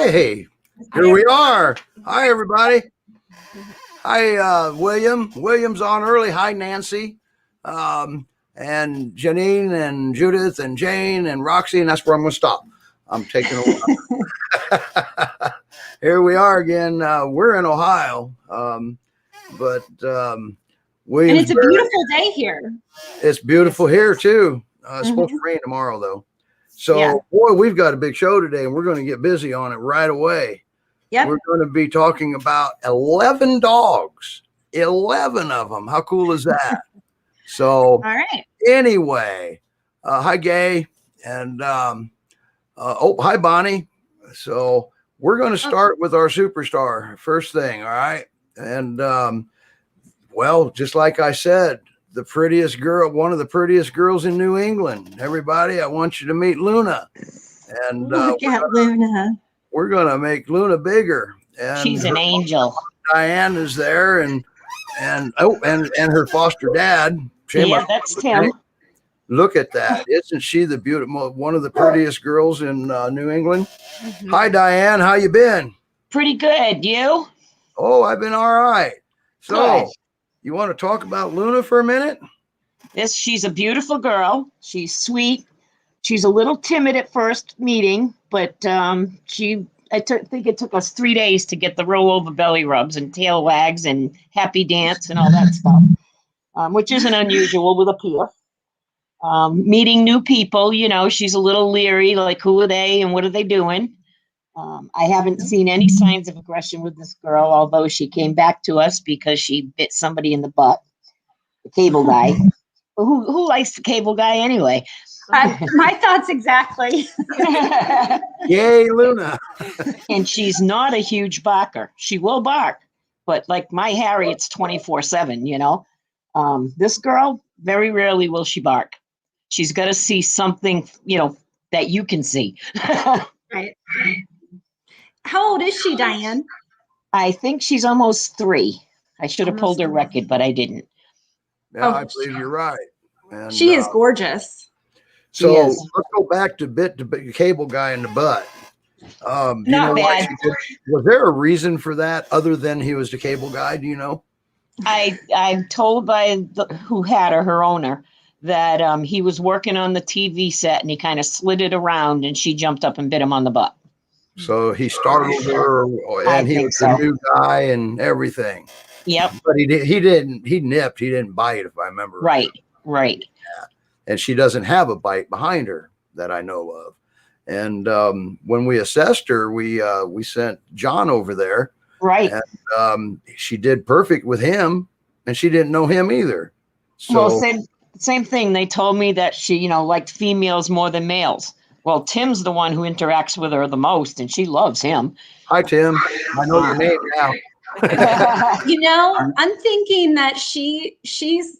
Hey, here we are. Hi, everybody. Hi, William. William's on early. Hi, Nancy. And Janine and Judith and Jane and Roxy. And that's where I'm going to stop. I'm taking a while. Here we are again. We're in Ohio. But and it's a beautiful day here. It's beautiful here, too. It's supposed to rain tomorrow, though. So, boy, we've got a big show today, and we're going to get busy on it right away. Yep. We're going to be talking about 11 dogs, 11 of them. How cool is that? So, all right. Anyway, hi, Gay, and hi, Bonnie. So, we're going to start with our superstar first thing, all right? And, well, just like I said, the prettiest girl, one of the prettiest girls in New England. Everybody, I want you to meet Luna. And look at Luna. We're gonna make Luna bigger. And she's an angel. Diane is there, and her foster dad. Yeah, that's Tim. Look at that! Isn't she the beautiful, one of the prettiest girls in New England? Hi, Diane. How you been? Pretty good. You? Oh, I've been all right. So. Good. You want to talk about Luna for a minute? Yes, she's a beautiful girl. She's sweet. She's a little timid at first meeting, but I think it took us 3 days to get the roll over belly rubs and tail wags and happy dance and all that stuff, which isn't unusual with a Pyr. Meeting new people, you know, she's a little leery, like who are they and what are they doing? I haven't seen any signs of aggression with this girl, although she came back to us because she bit somebody in the butt, the cable guy. Who likes the cable guy anyway? My thoughts exactly. Yay, Luna. And she's not a huge barker. She will bark, but like my Harry, it's 24/7, you know. This girl, very rarely will she bark. She's got to see something, you know, that you can see. Right. How old is she, Diane? I think she's almost 3. I should have pulled her record, but I didn't. Yeah, I believe you're right. And, she is gorgeous. So let's go back to the cable guy in the butt. Not bad. Was there a reason for that other than he was the cable guy? Do you know? I'm told by who had her owner, that he was working on the TV set and he kind of slid it around and she jumped up and bit him on the butt. So he startled her, and he was a new guy and everything. Yep. But he nipped. He didn't bite, if I remember. Right. Yeah. And she doesn't have a bite behind her that I know of. And when we assessed her, we sent John over there. Right. And she did perfect with him, and she didn't know him either. So, well, same thing. They told me that she, you know, liked females more than males. Well, Tim's the one who interacts with her the most, and she loves him. Hi, Tim. I know your name now. You know, I'm thinking that she's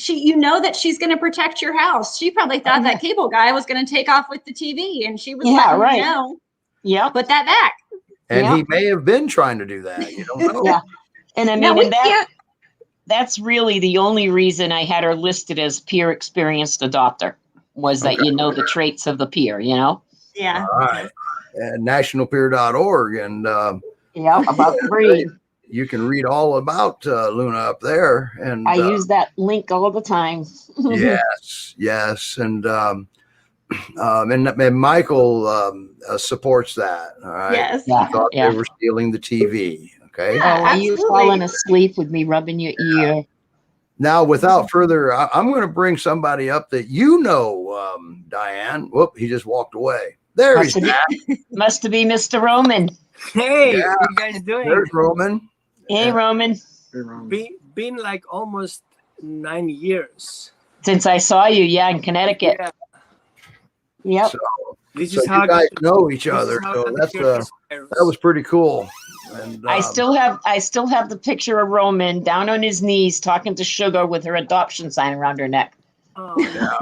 you know that she's going to protect your house. She probably thought that cable guy was going to take off with the TV, and she was letting you know. Yeah, put that back. And he may have been trying to do that. You don't know. Yeah, and I mean, that's really the only reason I had her listed as Pyr experienced adopter. Was that you know the traits of the Pyr, you know? Yeah. All right. And nationalpyr.org. And about the breed. You can read all about Luna up there. And I use that link all the time. yes. And Michael supports that. All right. Yes. He thought they were stealing the TV. Okay. Yeah, are you falling asleep with me rubbing your ear? Now, without further, I'm going to bring somebody up that you know, Diane. Whoop, he just walked away. There he's at. Must have been Mr. Roman. Hey, what are you guys doing? There's Roman. Hey, Roman. Been like almost 9 years. Since I saw you, in Connecticut. Yeah. Yep. So This is you how guys know each other, so that was pretty cool. And I still have the picture of Roman down on his knees talking to Sugar with her adoption sign around her neck. Oh, yeah.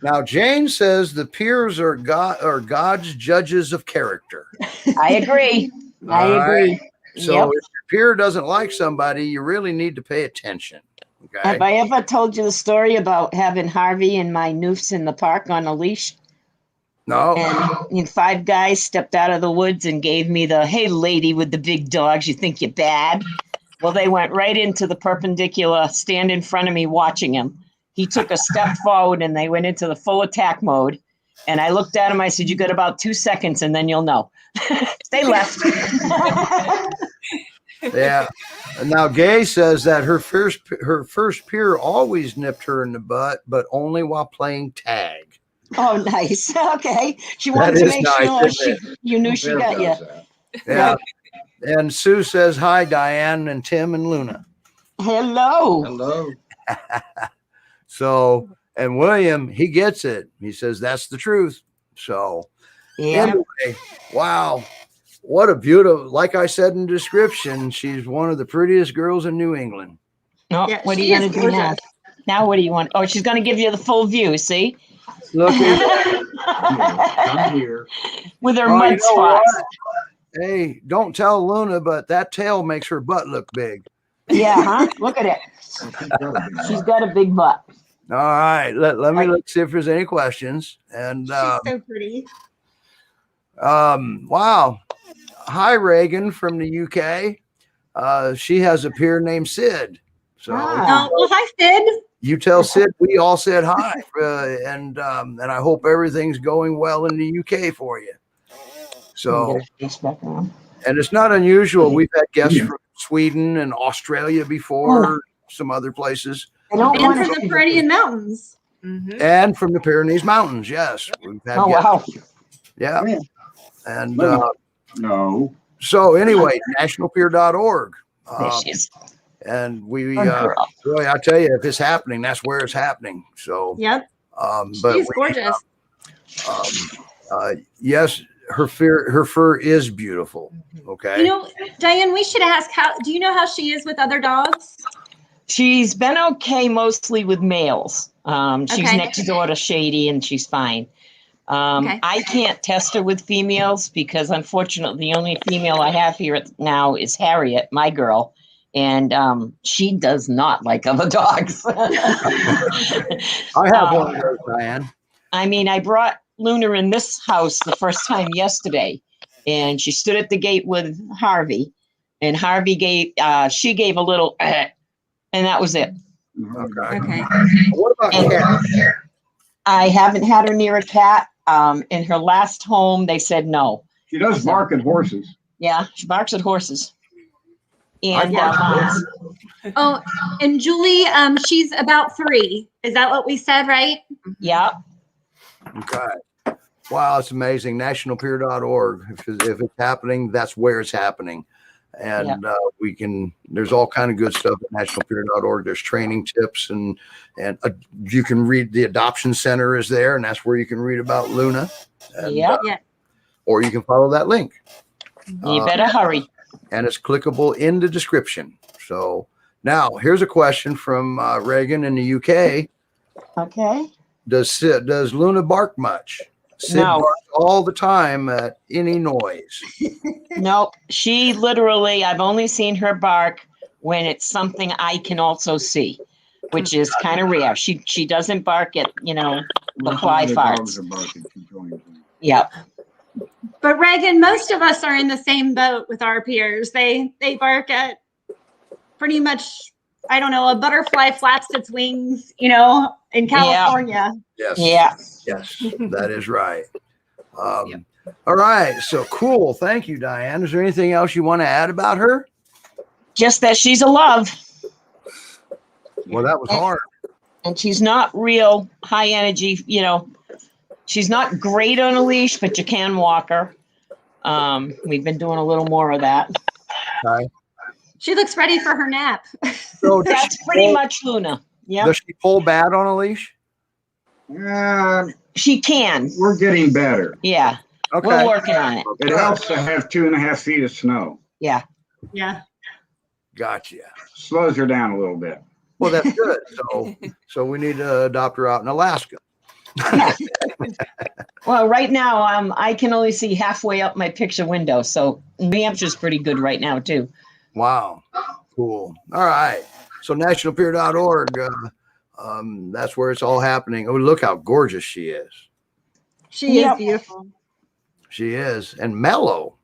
Now Jane says the Pyrs are God's judges of character. I agree. I agree. So if your Pyr doesn't like somebody, you really need to pay attention. Okay. Have I ever told you the story about having Harvey and my noofs in the park on a leash? No. And 5 guys stepped out of the woods and gave me the, hey, lady with the big dogs, you think you're bad? Well, they went right into the perpendicular, stand in front of me watching him. He took a step forward and they went into the full attack mode. And I looked at him, I said, you got about 2 seconds and then you'll know. They left. Yeah. And now Gay says that her first peer always nipped her in the butt, but only while playing tag. Oh, nice. Okay. She wanted to make sure you knew she got you. Yeah. And Sue says, hi, Diane and Tim and Luna. Hello. Hello. So, and William, he gets it. He says, that's the truth. So, Yeah. anyway, wow. What a beautiful, like I said in the description, she's one of the prettiest girls in New England. No, Yeah, what are she you going is to do now? gorgeous. Now, what do you want? Oh, she's going to give you the full view, see? Look at I'm here. With her Oh, mud you know spots. what? Hey, don't tell Luna, but that tail makes her butt look big. Yeah, huh? Look at it. She's got a big butt. All right. Let me look, see if there's any questions. And She's so pretty. wow. Hi, Reagan from the UK. She has a peer named Sid. So Ah. Oh, well, hi, Sid. you tell Sid we all said hi, and I hope everything's going well in the UK for you. So, and it's not unusual. We've had guests from Sweden and Australia before, some other places, And from the Pyrenees Mountains. and from the Pyrenees Mountains. Yes, we've had Oh, guests. wow. Yeah, and No. so anyway, nationalpeer.org. There she is. And we Good girl. really, I tell you, if it's happening, that's where it's happening. So, Yep. but She's gorgeous. yes, her fur is beautiful. Okay. You know, Diane, we should ask do you know how she is with other dogs? She's been okay mostly with males. She's Okay. next door to Shady and she's fine. Okay. I can't test her with females because unfortunately the only female I have here now is Harriet, my girl. And she does not like other dogs. I have one of those, Diane. I mean, I brought Luna in this house the first time yesterday, and she stood at the gate with Harvey, and Harvey she gave a little, and that was it. Okay. Okay. What about And cats? I haven't had her near a cat. In her last home, they said no. She does bark at horses. Yeah, she barks at horses. And Oh, and Julie, she's about 3. Is that what we said, right? yeah, Okay. Wow, it's amazing. Nationalpeer.org. If it's happening, that's where it's happening. And there's all kind of good stuff at nationalpeer.org. There's training tips and you can read, the adoption center is there, and that's where you can read about Luna. And, yeah. or you can follow that link. You better hurry. And it's clickable in the description. So now here's a question from Reagan in the UK. Okay. Does Luna bark much? Sid No. barks all the time at any noise. Nope. She literally, I've only seen her bark when it's something I can also see, which is kind of rare. She doesn't bark at, the fly farts. Yep. But Reagan, most of us are in the same boat with our peers. They bark at pretty much, I don't know, a butterfly flaps its wings, in California. Yes. Yeah. Yes, that is right. All right. So cool. Thank you, Diane. Is there anything else you want to add about her? Just that she's a love. Well, that was hard. And she's not real high energy, she's not great on a leash, but you can walk her. We've been doing a little more of that. Okay. She looks ready for her nap. So That's pretty much Luna. Yeah. Does she pull bad on a leash? She can. We're getting better. Yeah. Okay. We're working on it. It helps to have 2.5 feet of snow. Yeah. Yeah. Gotcha. Slows her down a little bit. Well, that's good. So we need to adopt her out in Alaska. Well, right now, I can only see halfway up my picture window. So New Hampshire's pretty good right now, too. Wow. Cool. All right. So nationalpeer.org, that's where it's all happening. Oh, look how gorgeous she is. She is beautiful. She is, and mellow.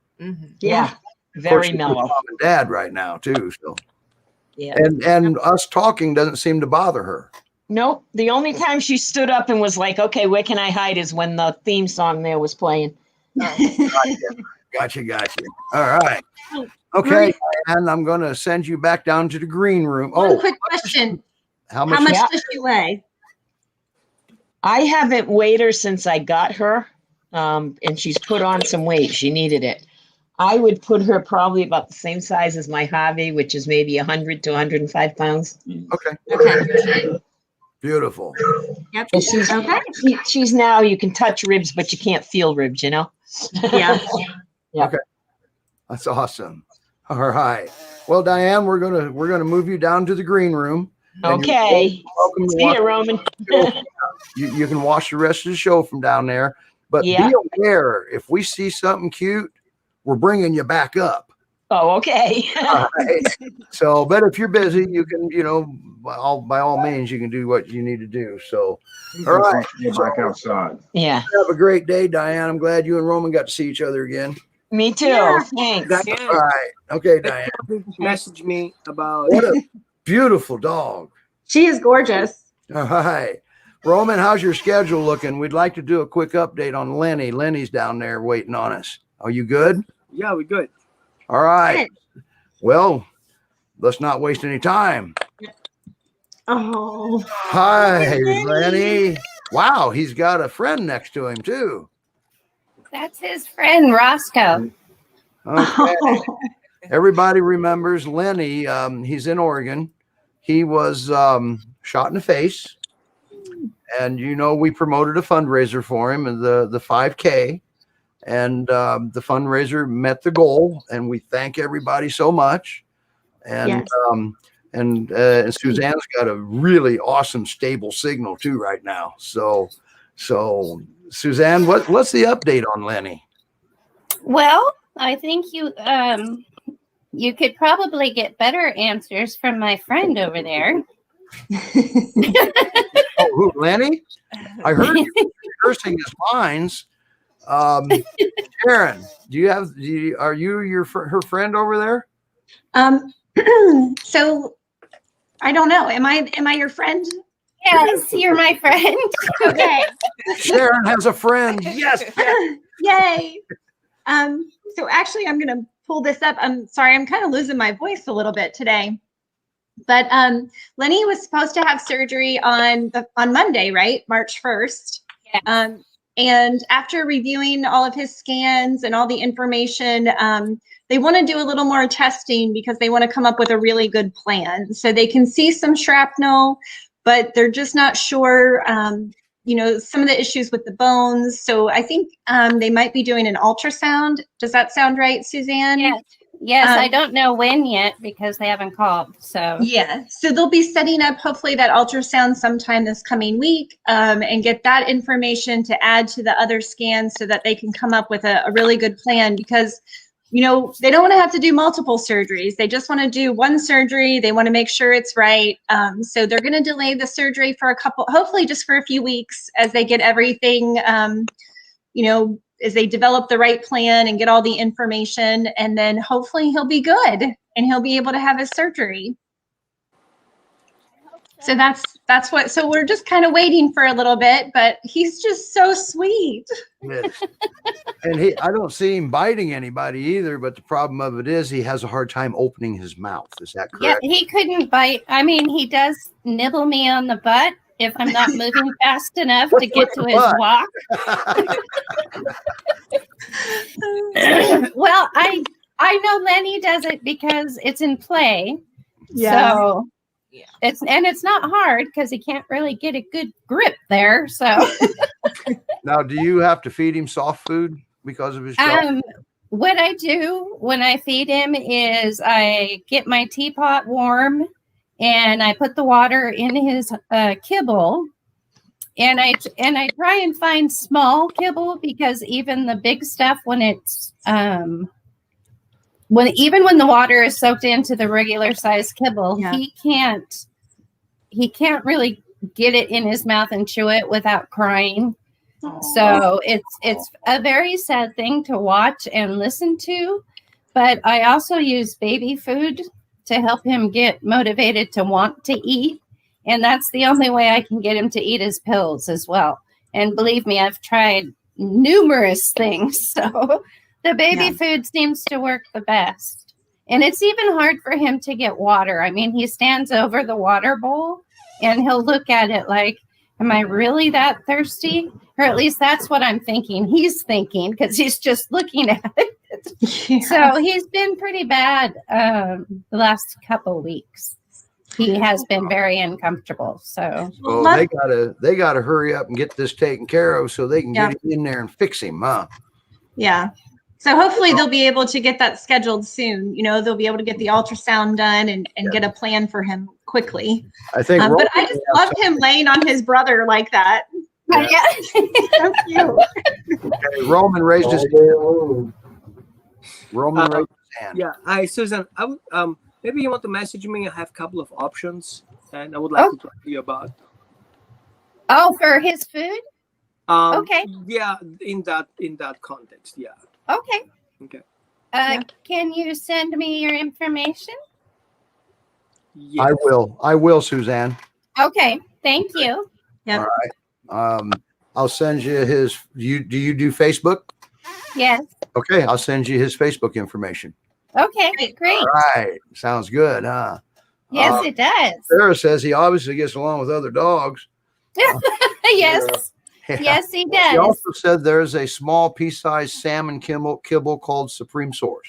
Yeah. Of Very course, she's with mellow. Mom and Dad right now too. So Yeah. and us talking doesn't seem to bother her. Nope. The only time she stood up and was like, okay, where can I hide is when the theme song there was playing. Gotcha. All right. Okay, and I'm going to send you back down to the green room. One quick question. How How much? much does she weigh? I haven't weighed her since I got her, and she's put on some weight. She needed it. I would put her probably about the same size as my Harvey, which is maybe 100 to 105 pounds. Okay. Beautiful. Yep. And she's Okay. she's now, you can touch ribs, but you can't feel ribs, you know? Yeah. Yeah. Okay. That's awesome. All right. Well, Diane, we're gonna move you down to the green room. And Okay. welcome to See you, Roman. You can watch the rest of the show from down there. But Yeah. be aware, if we see something cute, we're bringing you back up. Oh, okay. All right. So, but if you're busy, you can, by all means, you can do what you need to do. So, all right. Get back outside. Yeah. Have a great day, Diane. I'm glad you and Roman got to see each other again. Me too. Yeah. Thanks. Diane, All right. Okay, Diane. message me about. What a beautiful dog. She is gorgeous. All right. Roman, how's your schedule looking? We'd like to do a quick update on Lenny. Lenny's down there waiting on us. Are you good? Yeah, we're good. All right. Well, let's not waste any time. Oh. Hi, Lenny. Wow, he's got a friend next to him, too. That's his friend, Roscoe. Okay. Everybody remembers Lenny. He's in Oregon. He was shot in the face. And, we promoted a fundraiser for him, the 5K. And the fundraiser met the goal. And we thank everybody so much. And Yes. And Suzanne's got a really awesome, stable signal, too, right now. So Suzanne, what's the update on Lenny? Well, I think you could probably get better answers from my friend over there. Oh, who, Lenny? I heard you cursing his lines. Sharon, are you her friend over there? So I don't know. Am I your friend? Yes, you're my friend. Okay. Sharon has a friend. Yes. Yay. So actually I'm gonna pull this up. I'm sorry, I'm kind of losing my voice a little bit today. But Lenny was supposed to have surgery on Monday, right? March 1st. Yeah. And after reviewing all of his scans and all the information, they want to do a little more testing because they want to come up with a really good plan. So they can see some shrapnel, but they're just not sure, some of the issues with the bones. So I think they might be doing an ultrasound. Does that sound right, Suzanne? Yes. Yes, I don't know when yet because they haven't called. So yeah, so they'll be setting up hopefully that ultrasound sometime this coming week and get that information to add to the other scans so that they can come up with a really good plan because, they don't want to have to do multiple surgeries. They just want to do one surgery. They want to make sure it's right. So they're going to delay the surgery for hopefully just for a few weeks as they get everything, as they develop the right plan and get all the information, and then hopefully he'll be good and he'll be able to have his surgery. So that's what, so we're just kind of waiting for a little bit, but he's just so sweet. Yes. And I don't see him biting anybody either, but the problem of it is he has a hard time opening his mouth. Is that correct? yeah, he couldn't bite. I mean, he does nibble me on the butt if I'm not moving fast enough to get to his walk. Well, I know Lenny does it because it's in play. Yeah. So it's not hard because he can't really get a good grip there. So Now, do you have to feed him soft food because of his job? what I do when I feed him is I get my teapot warm and I put the water in his kibble. And I try and find small kibble because even the big stuff, when it's when the water is soaked into the regular size kibble, he can't really get it in his mouth and chew it without crying. So it's a very sad thing to watch and listen to, but I also use baby food to help him get motivated to want to eat. And that's the only way I can get him to eat his pills as well. And believe me, I've tried numerous things. So the baby food seems to work the best. And it's even hard for him to get water. I mean, he stands over the water bowl and he'll look at it like, am I really that thirsty? Or at least that's what I'm thinking. He's thinking because he's just looking at it. Yeah. So he's been pretty bad the last couple of weeks. He has been very uncomfortable. So they gotta hurry up and get this taken care of so they can get him in there and fix him, huh? Yeah. So hopefully they'll be able to get that scheduled soon. You know, they'll be able to get the ultrasound done and get a plan for him quickly. I think, but I just loved him laying on his brother like that. Yeah. So cute. Okay, Roman raised his hand. Roman raised his hand. Yeah. Hi, Susan. I would maybe you want to message me. I have a couple of options, and I would like to talk to you about. Oh, for his food? Okay. Yeah, in that context. Yeah. Okay. Okay. Can you send me your information? Yes. I will, Suzanne. Okay. Thank you. Yep. All right. I'll send you his. Do you do Facebook? Yes. Okay, I'll send you his Facebook information. Okay. Great. All right. Sounds good, huh? Yes, it does. Sarah says he obviously gets along with other dogs. Yes. Yeah. Yes, he does. He also said there's a small pea-sized salmon kibble called Supreme Source.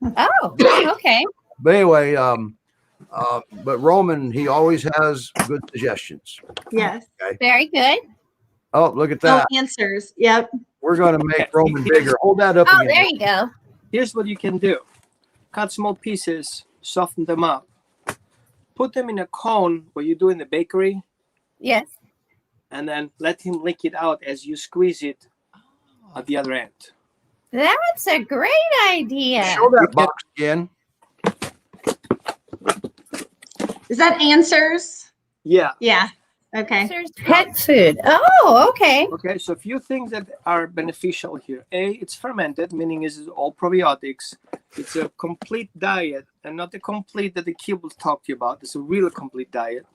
Oh, okay. But anyway, but Roman, he always has good suggestions. Yes. Okay. Very good. Oh, look at that. Answers. Yep. We're going to make Roman bigger. Hold that up Oh, again. there you go. Here's what you can do. Cut small pieces, soften them up. Put them in a cone where you do in the bakery. Yes. And then let him lick it out as you squeeze it at the other end. That's a great idea. Show that box again. Is that Answers? Yeah. Yeah. Okay. There's pet food. Oh, okay. Okay, so a few things that are beneficial here. A, it's fermented, meaning it's all probiotics. It's a complete diet, and not the complete that the kibbles talked to you about. It's a real complete diet.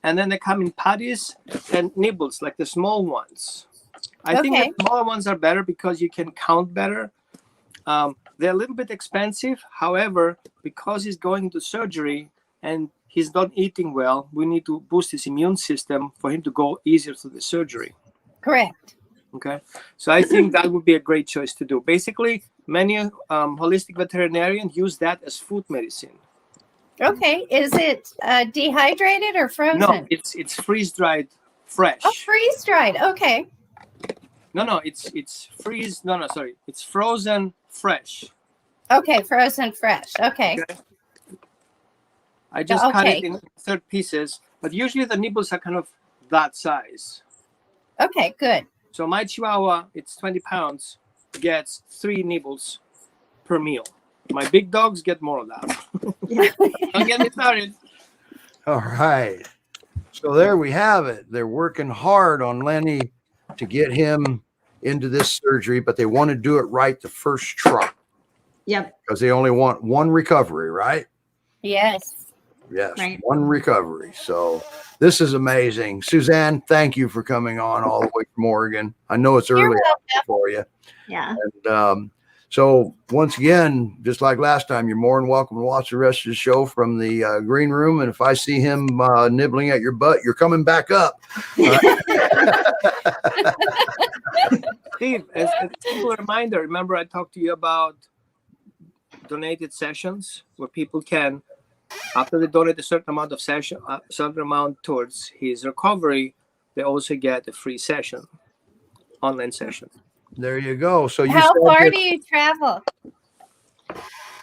And then they come in patties and nibbles, like the small ones. I think the smaller ones are better because you can count better. They're a little bit expensive. However, because he's going to surgery and he's not eating well, we need to boost his immune system for him to go easier through the surgery. Correct. Okay. So I think that would be a great choice to do. Basically, many holistic veterinarians use that as food medicine. Okay. Is it dehydrated or frozen? No, it's freeze-dried fresh. Oh, freeze-dried. Okay. No, it's freeze. No, sorry. It's frozen fresh. Okay, frozen fresh. Okay. I just cut it in third pieces, but usually the nibbles are kind of that size. Okay, good. So my Chihuahua, it's 20 pounds, gets 3 nibbles per meal. My big dogs get more of that. Don't get me started. All right. So there we have it. They're working hard on Lenny to get him into this surgery, but they want to do it right the first try. Yep. Because they only want one recovery, right? Yes. Yes, right. One recovery. So this is amazing. Suzanne, thank you for coming on all the way from Oregon. I know it's early for you. Yeah. And so once again, just like last time, you're more than welcome to watch the rest of the show from the green room. And if I see him nibbling at your butt, you're coming back up. Steve, as a simple reminder, remember I talked to you about donated sessions where people can, after they donate a certain amount of session, certain amount towards his recovery, they also get a free session, online session. There you go. So how far do you travel?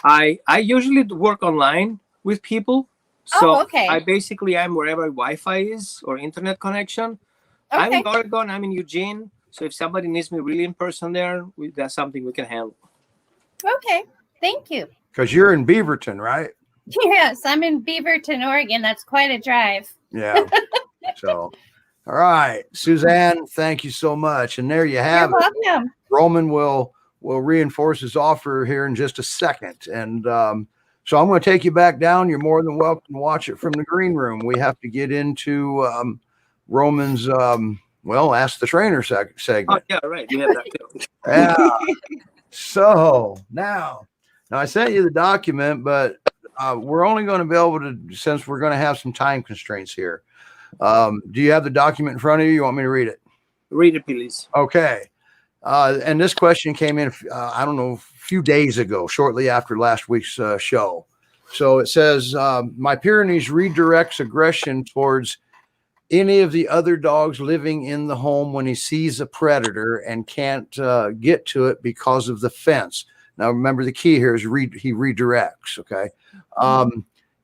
I usually work online with people. So okay. I basically am wherever Wi-Fi is or internet connection. Okay. I'm in Oregon, I'm in Eugene. So if somebody needs me really in person there, that's something we can handle. Okay, thank you. Because you're in Beaverton, right? Yes, I'm in Beaverton, Oregon. That's quite a drive. Yeah. So All right, Suzanne, thank you so much. And there you have You're it. welcome. Roman will reinforce his offer here in just a second. And so I'm going to take you back down. You're more than welcome to watch it from the green room. We have to get into Roman's, ask the trainer segment. Oh, yeah, right. You have that too. Yeah. So now I sent you the document, but we're only going to be able to, since we're going to have some time constraints here. Do you have the document in front of you? You want me to read it? Read it, please. Okay. And this question came in, I don't know, a few days ago, shortly after last week's show. So it says, my Pyrenees redirects aggression towards any of the other dogs living in the home when he sees a predator and can't get to it because of the fence. Now, remember, the key here is he redirects. Okay.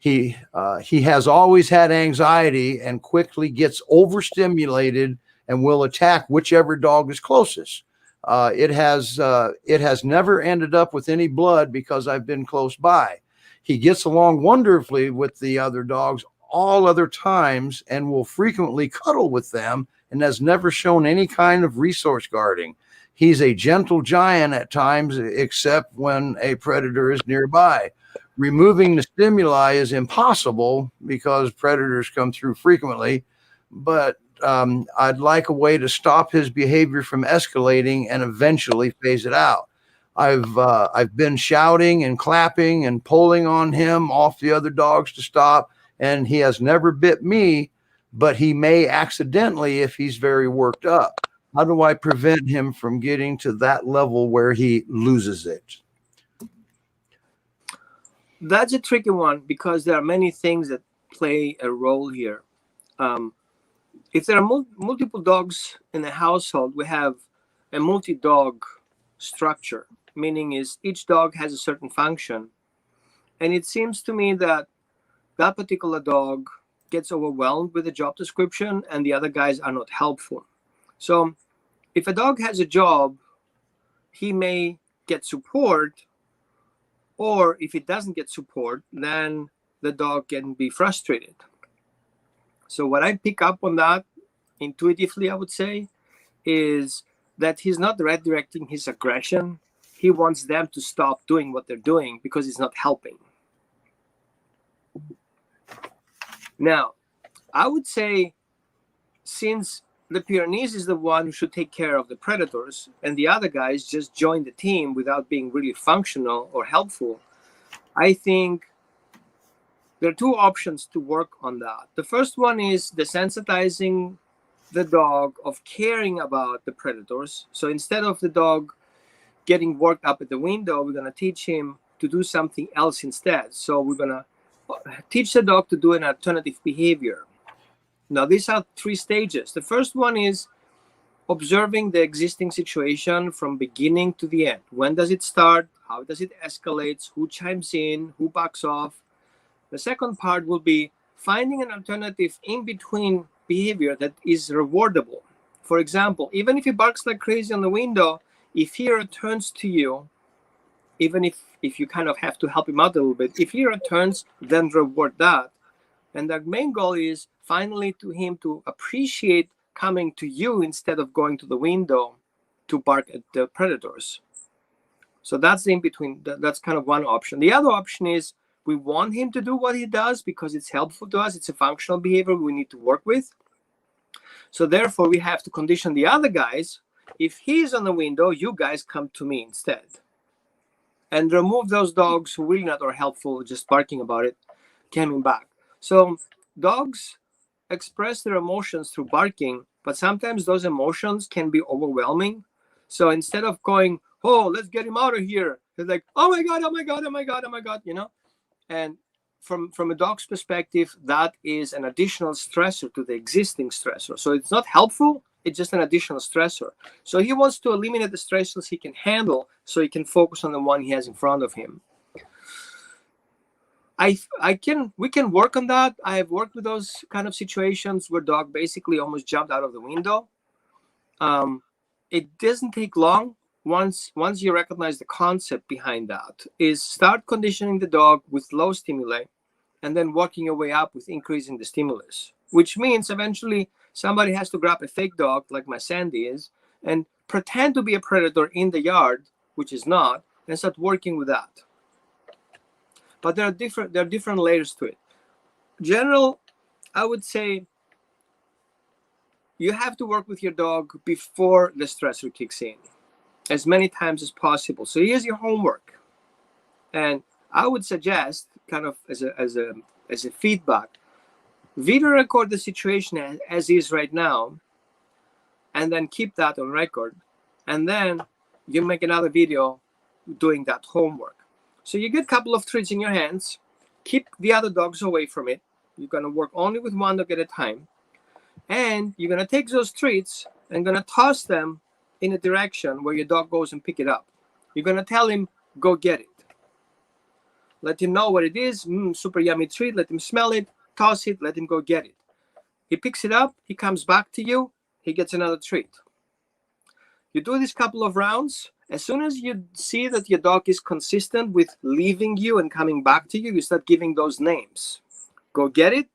He has always had anxiety and quickly gets overstimulated and will attack whichever dog is closest. It has never ended up with any blood because I've been close by. He gets along wonderfully with the other dogs all other times and will frequently cuddle with them and has never shown any kind of resource guarding. He's a gentle giant at times, except when a predator is nearby. Removing the stimuli is impossible because predators come through frequently, but I'd like a way to stop his behavior from escalating and eventually phase it out. I've been shouting and clapping and pulling on him off the other dogs to stop, and he has never bit me, but he may accidentally if he's very worked up. How do I prevent him from getting to that level where he loses it? That's a tricky one because there are many things that play a role here. If there are multiple dogs in a household, we have a multi-dog structure, meaning is each dog has a certain function. And it seems to me that that particular dog gets overwhelmed with the job description and the other guys are not helpful. So if a dog has a job, he may get support, or if he doesn't get support, then the dog can be frustrated. So what I pick up on that intuitively, I would say, is that he's not redirecting his aggression. He wants them to stop doing what they're doing because it's not helping. Now, I would say, since the Pyrenees is the one who should take care of the predators and the other guys just join the team without being really functional or helpful, I think there are two options to work on that. The first one is desensitizing the dog of caring about the predators. So instead of the dog getting worked up at the window, we're going to teach him to do something else instead. So we're going to teach the dog to do an alternative behavior. Now, these are three stages. The first one is observing the existing situation from beginning to the end. When does it start? How does it escalate? Who chimes in? Who backs off? The second part will be finding an alternative in between behavior that is rewardable. For example, even if he barks like crazy on the window, if he returns to you, even if you kind of have to help him out a little bit, if he returns, then reward that. And the main goal is finally to him to appreciate coming to you instead of going to the window to bark at the predators. So that's the in between. That's kind of one option. The other option is we want him to do what he does because it's helpful to us. It's a functional behavior we need to work with. So therefore, we have to condition the other guys. If he's on the window, you guys come to me instead. And remove those dogs who really not are helpful, just barking about it, coming back. So dogs express their emotions through barking, but sometimes those emotions can be overwhelming. So instead of going, oh, let's get him out of here, they're like, oh my God, oh my God, oh my God, oh my God, you know? And from a dog's perspective, that is an additional stressor to the existing stressor. So it's not helpful, it's just an additional stressor. So he wants to eliminate the stressors he can handle so he can focus on the one he has in front of him. We can work on that. I have worked with those kind of situations where dog basically almost jumped out of the window. It doesn't take long. Once you recognize the concept behind that, is start conditioning the dog with low stimuli and then working your way up with increasing the stimulus, which means eventually Somebody has to grab a fake dog like my Sandy is and pretend to be a predator in the yard, which is not, and start working with that. But there are different layers to it. General, I would say you have to work with your dog before the stressor kicks in as many times as possible. So here's your homework. And I would suggest, kind of as a feedback, video record the situation as is right now, and then keep that on record. And then you make another video doing that homework. So you get a couple of treats in your hands, keep the other dogs away from it. You're gonna work only with one dog at a time. And you're gonna take those treats and gonna toss them in a direction where your dog goes and pick it up. You're gonna tell him, go get it. Let him know what it is. Super yummy treat. Let him smell it, toss it, let him go get it. He picks it up, he comes back to you, he gets another treat. You do this couple of rounds. As soon as you see that your dog is consistent with leaving you and coming back to you, you start giving those names. Go get it.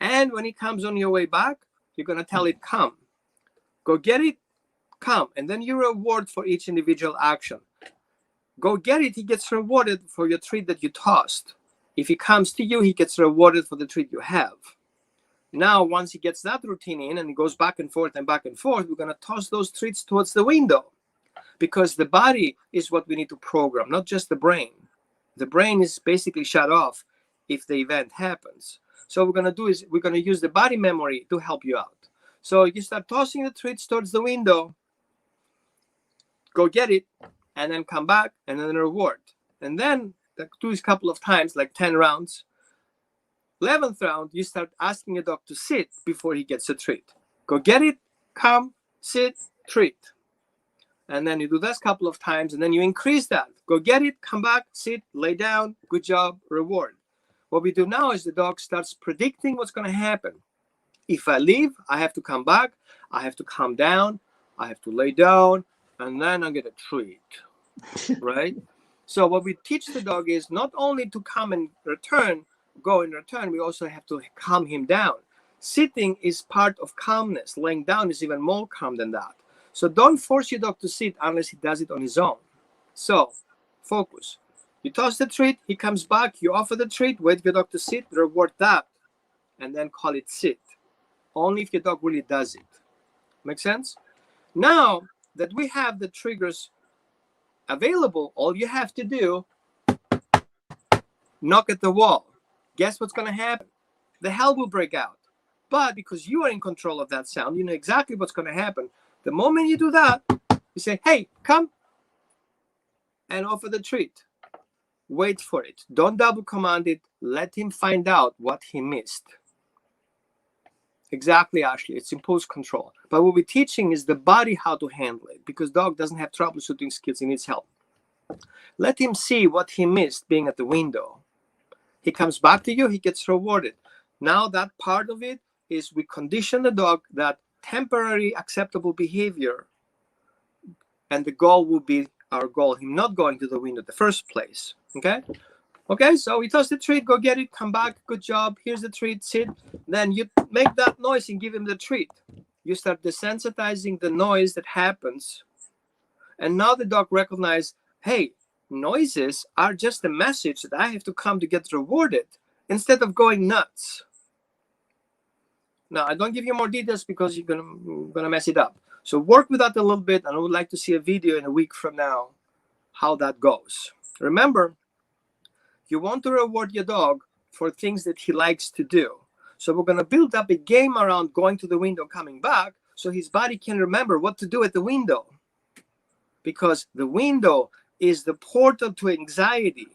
And when he comes on your way back, you're going to tell it, come. Go get it, come. And then you reward for each individual action. Go get it, he gets rewarded for your treat that you tossed. If he comes to you, he gets rewarded for the treat you have. Now, once he gets that routine in and he goes back and forth, we're going to toss those treats towards the window. Because the body is what we need to program, not just the brain. The brain is basically shut off if the event happens. So what we're going to do is we're going to use the body memory to help you out. So you start tossing the treats towards the window, go get it, and then come back and then reward. And then do this a couple of times, like 10 rounds. 11th round, you start asking a dog to sit before he gets a treat. Go get it, come, sit, treat. And then you do this a couple of times, and then you increase that. Go get it, come back, sit, lay down, good job, reward. What we do now is the dog starts predicting what's going to happen. If I leave, I have to come back, I have to calm down, I have to lay down, and then I get a treat, right? So what we teach the dog is not only to come and return, go and return, we also have to calm him down. Sitting is part of calmness. Laying down is even more calm than that. So don't force your dog to sit unless he does it on his own. So focus. You toss the treat, he comes back, you offer the treat, wait for your dog to sit, reward that, and then call it sit. Only if your dog really does it. Make sense? Now that we have the triggers available, all you have to do, knock at the wall. Guess what's going to happen? The hell will break out. But because you are in control of that sound, you know exactly what's going to happen. The moment you do that, you say, hey, come, and offer the treat. Wait for it. Don't double command it. Let him find out what he missed. Exactly, Ashley. It's impulse control. But what we're teaching is the body how to handle it, because dog doesn't have troubleshooting skills. He needs help. Let him see what he missed being at the window. He comes back to you, he gets rewarded. Now that part of it is we condition the dog that temporary acceptable behavior, and the goal will be our goal, him not going to the window in the first place. Okay, so we toss the treat, go get it, come back, good job, here's the treat, sit. Then you make that noise and give him the treat. You start desensitizing the noise that happens, and now the dog recognizes, hey, noises are just a message that I have to come to get rewarded instead of going nuts. Now, I don't give you more details because you're gonna mess it up. So work with that a little bit, and I would like to see a video in a week from now how that goes. Remember, you want to reward your dog for things that he likes to do. So we're gonna build up a game around going to the window, coming back, so his body can remember what to do at the window. Because the window is the portal to anxiety.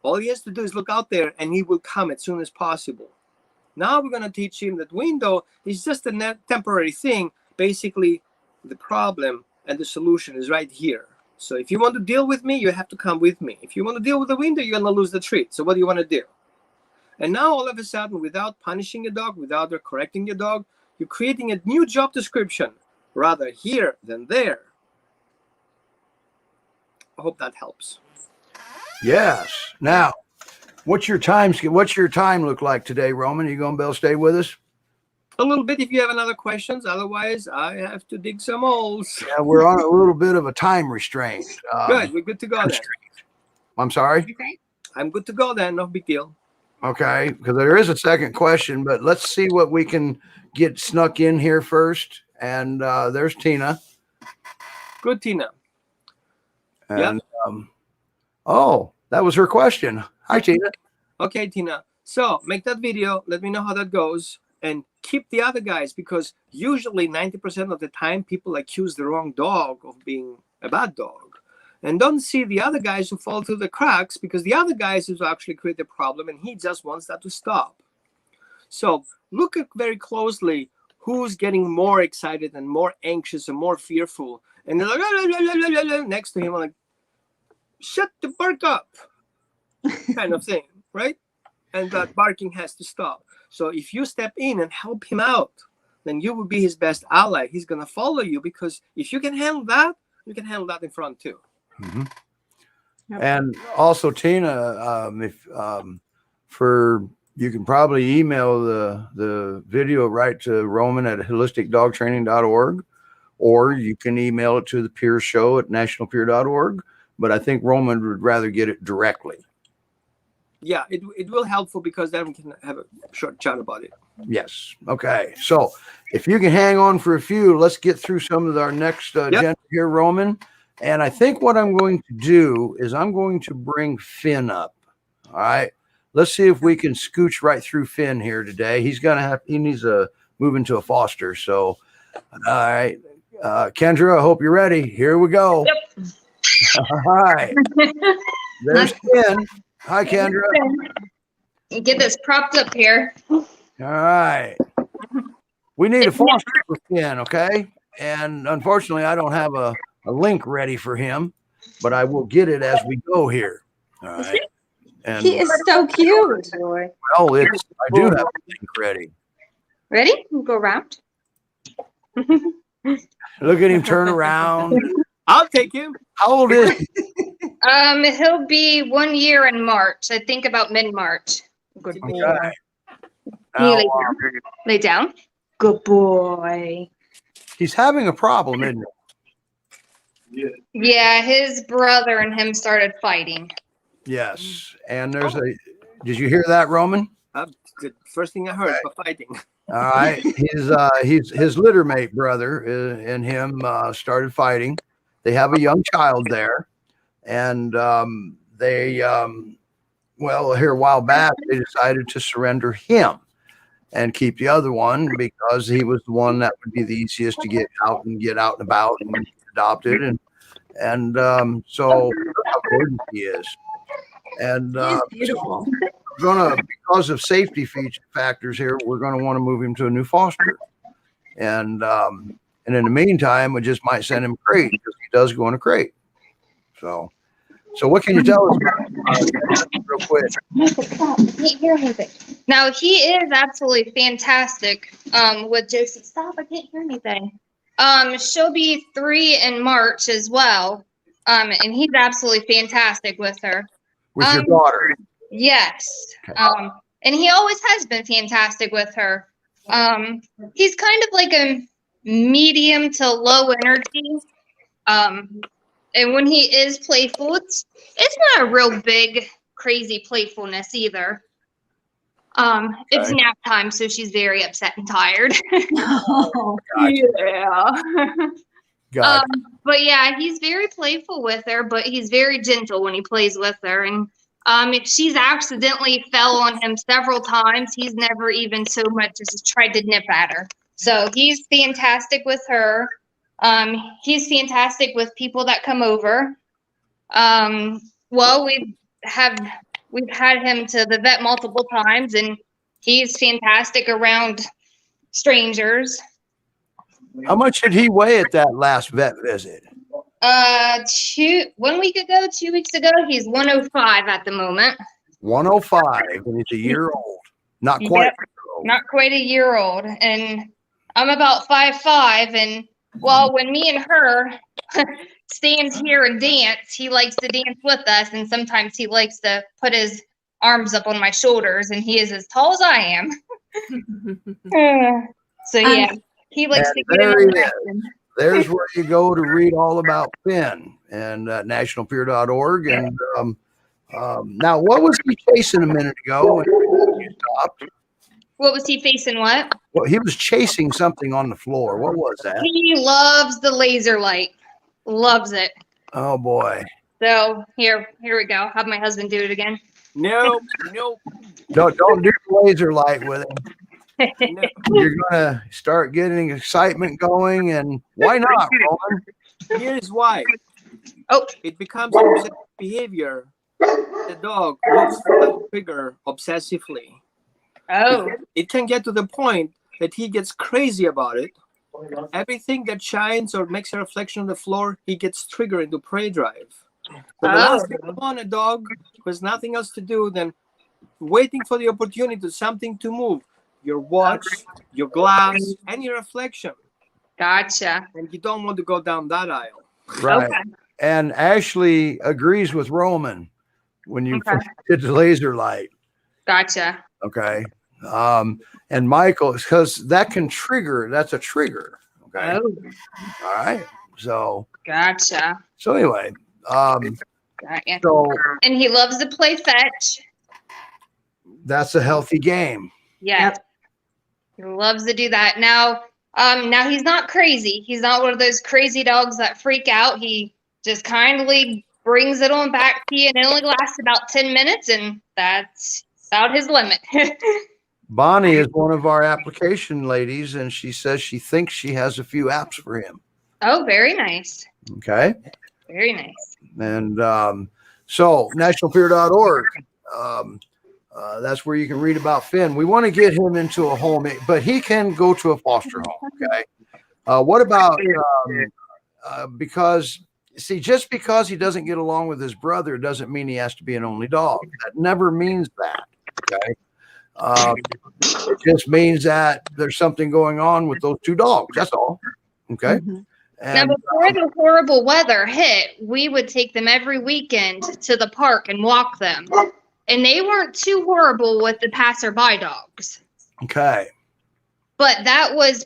All he has to do is look out there and he will come as soon as possible. Now we're going to teach him that window is just a temporary thing. Basically, the problem and the solution is right here. So if you want to deal with me, you have to come with me. If you want to deal with the window, you're going to lose the treat. So what do you want to do? And now all of a sudden, without punishing your dog, without correcting your dog, you're creating a new job description, rather here than there. I hope that helps. Yes. Now, what's your time look like today, Roman? Are you going to be able to stay with us? a little bit if you have another questions. Otherwise, I have to dig some holes. Yeah, we're on a little bit of a time restraint. Good. We're good to go then. I'm sorry. Okay. I'm good to go then. No big deal. Okay, because there is a second question, but let's see what we can get snuck in here first. And there's Tina. Good, Tina. And oh, that was her question. Hi, Tina. Okay, Tina. So make that video. Let me know how that goes. And keep the other guys, because usually 90% of the time people accuse the wrong dog of being a bad dog. And don't see the other guys who fall through the cracks, because the other guys who actually create the problem, and he just wants that to stop. So look at very closely who's getting more excited and more anxious and more fearful. And they're like, next to him, I'm like, shut the bark up, kind of thing, right? And that barking has to stop. So if you step in and help him out, then you will be his best ally. He's going to follow you, because if you can handle that, you can handle that in front too. Mm-hmm. Yep. And also, Tina, you can probably email the video right to Roman at holisticdogtraining.org, or you can email it to the Pyr Show at nationalpyr.org. But I think Roman would rather get it directly. Yeah, it will helpful, because then we can have a short chat about it. Yes. Okay. So if you can hang on for a few, let's get through some of our next agenda here, Roman. And I think what I'm going to do is I'm going to bring Finn up. All right. Let's see if we can scooch right through Finn here today. He needs to move into a foster. So, all right. Kendra, I hope you're ready. Here we go. Yep. All right. There's Finn. Hi, Kendra. Get this propped up here. All right. We need a foster for Finn, okay? And unfortunately, I don't have a link ready for him, but I will get it as we go here. All right. And He is so cute. well, I do have a link ready. Ready? We'll go around. Look at him turn around. I'll take him. How old is he? He'll be 1 year in March. I think about mid-March. Good boy. Okay. Can you Now, lay down? Good boy. he's having a problem, isn't he? Yeah, his brother and him started fighting. Yes. And did you hear that, Roman? The first thing I heard was fighting. All right. His litter mate brother and him started fighting. They have a young child there. And here a while back, they decided to surrender him and keep the other one, because he was the one that would be the easiest to get out and about and get adopted. And so how gorgeous he is. And Beautiful. because of safety factors here, we're going to want to move him to a new foster. And in the meantime, we just might send him a crate, because he does go in a crate. So what can you tell us about real quick? Now, he is absolutely fantastic with Josie. Stop, I can't hear anything. She'll be 3 in March as well. And he's absolutely fantastic with her. With your daughter? Yes. Okay. And he always has been fantastic with her. He's kind of like a medium to low energy. And when he is playful, it's not a real big, crazy playfulness either. It's nap time, so she's very upset and tired. Oh, Yeah. Gotcha. But yeah, he's very playful with her, but he's very gentle when he plays with her. And if she's accidentally fell on him several times, he's never even so much as tried to nip at her. So he's fantastic with her. He's fantastic with people that come over. Well, we've had him to the vet multiple times, and he's fantastic around strangers. How much did he weigh at that last vet visit? 1 week ago, 2 weeks ago, he's 105 at the moment. 105, and he's a year old. Not quite. Yep. Not quite a year old. And I'm about 5'5", and well, when me and her stand here and dance, he likes to dance with us, and sometimes he likes to put his arms up on my shoulders, and he is as tall as I am. So yeah, he likes And to get there in he the is. action. There's where you go to read all about Finn and nationalpyr.org. And now, what was he chasing a minute ago when you stopped? What was he facing? What? Well, he was chasing something on the floor. What was that? He loves the laser light. Loves it. Oh boy! So here we go. Have my husband do it again. No. Don't do the laser light with him. No. You're gonna start getting excitement going, and why not, Roman? Here's why. Oh. It becomes obsessive behavior. The dog looks for the trigger obsessively. Oh. It can get to the point that he gets crazy about it. Everything that shines or makes a reflection on the floor, he gets triggered into prey drive. So the last thing you want a dog who has nothing else to do than waiting for the opportunity to something to move. Your watch, your glass, and your reflection. Gotcha. And you don't want to go down that aisle. Right. Okay. And Ashley agrees with Roman when you did the laser light. Gotcha. Okay. And Michael, because that can trigger, that's a trigger. Okay. Oh. All right. So Gotcha. anyway, Got ya. so And he loves to play fetch. that's a healthy game. Yeah. He loves to do that. Now he's not crazy. He's not one of those crazy dogs that freak out. He just kindly brings it on back to you, and it only lasts about 10 minutes, and that's about his limit. Bonnie is one of our application ladies, and she says she thinks she has a few apps for him. Oh, very nice. Okay. Very nice. And so nationalpyr.org, that's where you can read about Finn. We want to get him into a home, but he can go to a foster home. Okay. What about because see, just because he doesn't get along with his brother doesn't mean he has to be an only dog. That never means that. Okay. It just means that there's something going on with those two dogs. That's all. Okay. Now, And, before the horrible weather hit, we would take them every weekend to the park and walk them. And they weren't too horrible with the passerby dogs. okay. But that was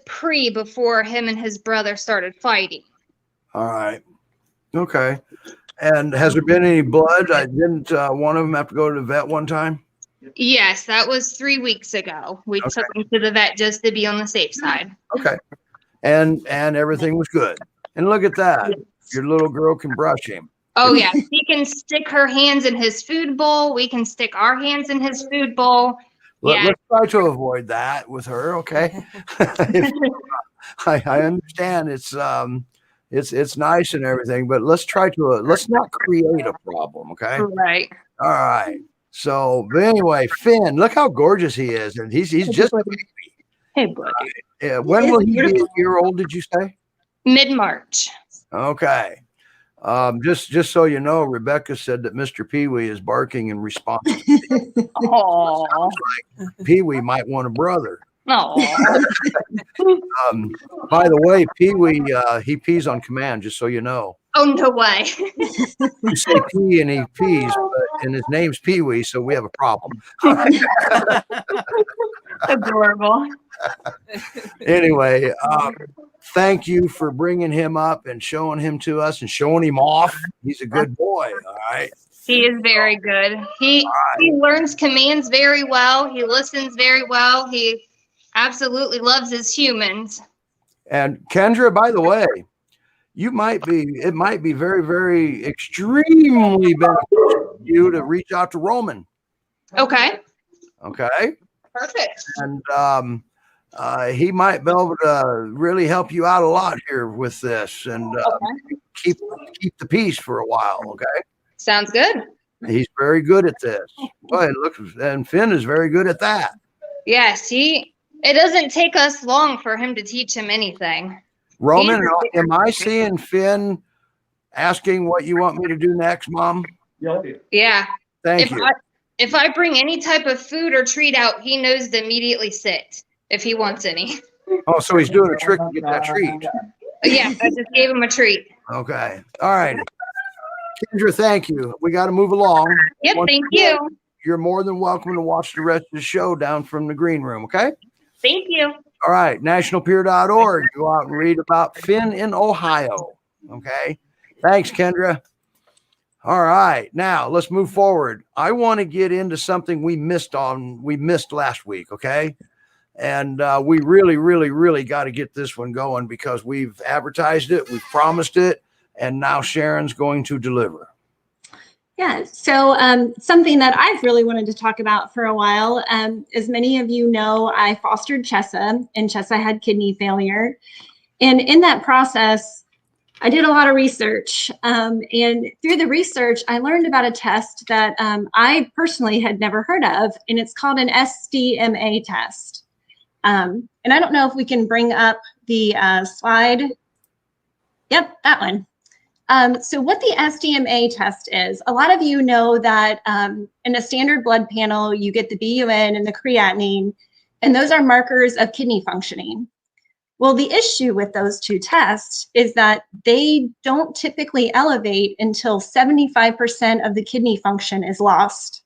before him and his brother started fighting. All right. Okay. And has there been any blood? I didn't one of them have to go to the vet one time? Yes, that was 3 weeks ago. We took him to the vet just to be on the safe side. Okay. And everything was good. And look at that. Your little girl can brush him. Oh, yeah. She can stick her hands in his food bowl. We can stick our hands in his food bowl. Yeah. Let's try to avoid that with her. Okay. I understand it's nice and everything, but let's not create a problem. Okay. Right. All right. So, but anyway, Finn, look how gorgeous he is. And he's just a baby. Hey, buddy. When will he be a year old, did you say? Mid-March. Okay. Just so you know, Rebecca said that Mr. Pee-wee is barking in response. Oh. Like Pee-wee might want a brother. No. By the way, Pee-wee, he pees on command, just so you know. Oh, no way. You say pee and he pees, and his name's Pee-wee, so we have a problem. Adorable. Anyway, thank you for bringing him up and showing him to us and showing him off. He's a good boy. All right. He is very good. He learns commands very well. He listens very well. He absolutely loves his humans. And Kendra, by the way, it might be very, very extremely beneficial for you to reach out to Roman. Okay. Okay. Perfect. And he might be able to really help you out a lot here with this and keep the peace for a while. Okay. Sounds good. He's very good at this. Boy, look, and Finn is very good at that. Yes, it doesn't take us long for him to teach him anything. Roman, am I seeing Finn asking what you want me to do next, Mom? Yeah. Thank you. If I bring any type of food or treat out, he knows to immediately sit if he wants any. Oh, so he's doing a trick to get that treat. Yeah, I just gave him a treat. Okay. All right. Kendra, thank you. We got to move along. Yep, thank you. You're more than welcome to watch the rest of the show down from the green room, okay? Thank you. All right, nationalpyr.org. Go out and read about Finn in Ohio. Okay. Thanks, Kendra. All right, now let's move forward. I want to get into something we missed last week. Okay. And we really got to get this one going because we've advertised it, we've promised it, and now Sharon's going to deliver. Yeah, so something that I've really wanted to talk about for a while, as many of you know, I fostered Chessa, and Chessa had kidney failure. And in that process, I did a lot of research. And through the research, I learned about a test that I personally had never heard of, and it's called an SDMA test. And I don't know if we can bring up the slide. Yep, that one. So what the SDMA test is, a lot of you know that in a standard blood panel, you get the BUN and the creatinine, and those are markers of kidney functioning. Well, the issue with those two tests is that they don't typically elevate until 75% of the kidney function is lost.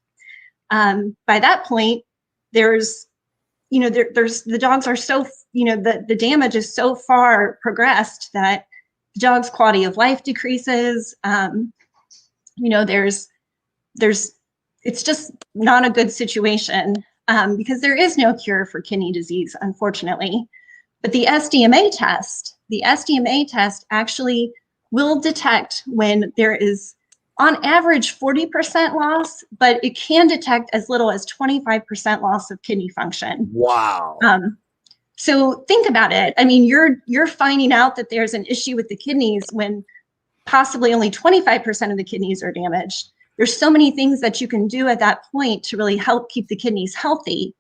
By that point, there's the dogs are so, the damage is so far progressed that the dog's quality of life decreases. It's just not a good situation because there is no cure for kidney disease, unfortunately. But the SDMA test actually will detect when there is, on average, 40% loss, but it can detect as little as 25% loss of kidney function. Wow. So think about it. I mean, you're finding out that there's an issue with the kidneys when possibly only 25% of the kidneys are damaged. There's so many things that you can do at that point to really help keep the kidneys healthy.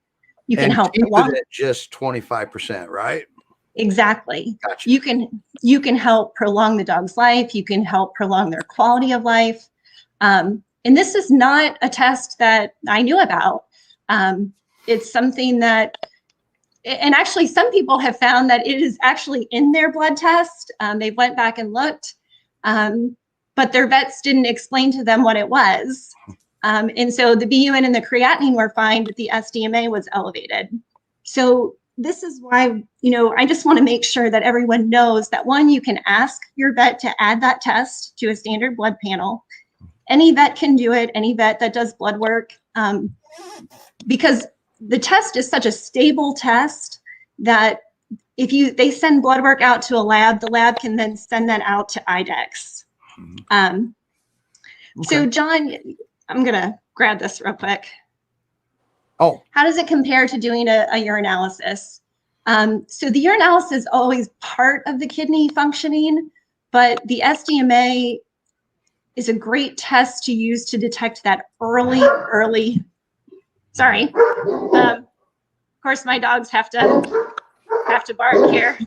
You can help prolong it just 25%, right? Exactly. Gotcha. You can help prolong the dog's life. You can help prolong their quality of life. And this is not a test that I knew about. It's something that, and actually some people have found that it is actually in their blood test. They went back and looked, but their vets didn't explain to them what it was. And so the BUN and the creatinine were fine, but the SDMA was elevated. So this is why, I just want to make sure that everyone knows that, one, you can ask your vet to add that test to a standard blood panel. Any vet can do it, any vet that does blood work, because the test is such a stable test that if they send blood work out to a lab, the lab can then send that out to IDEX. So John, I'm going to grab this real quick. Oh. How does it compare to doing a urinalysis? So the urinalysis is always part of the kidney functioning, but the SDMA is a great test to use to detect that early. Sorry. Of course, my dogs have to bark here.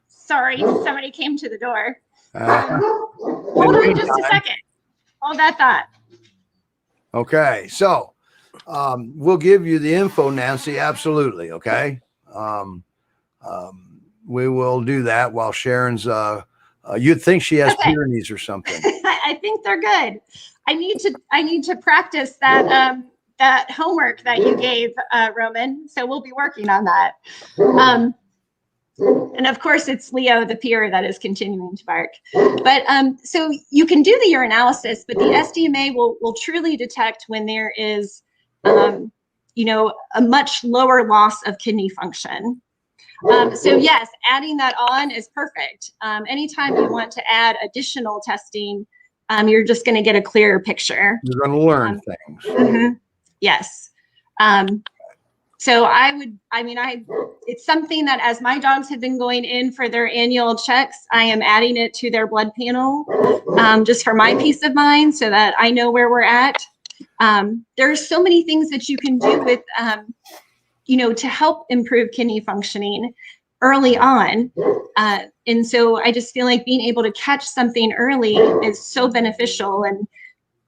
Sorry, somebody came to the door. Hold on just a second. Hold that thought. Okay, so we'll give you the info, Nancy. Absolutely. Okay. We will do that while Sharon's, you'd think she has Pyrenees or something. I think they're good. I need to practice that, that homework that you gave, Roman. So we'll be working on that. And of course it's Leo, the Pyr, that is continuing to bark. But so you can do the urinalysis, but the SDMA will truly detect when there is, a much lower loss of kidney function. So yes, adding that on is perfect. Anytime you want to add additional testing, you're just going to get a clearer picture. You're going to learn things. Yes. So it's something that as my dogs have been going in for their annual checks, I am adding it to their blood panel, just for my peace of mind so that I know where we're at. There's so many things that you can do with, to help improve kidney functioning early on. And so I just feel like being able to catch something early is so beneficial. And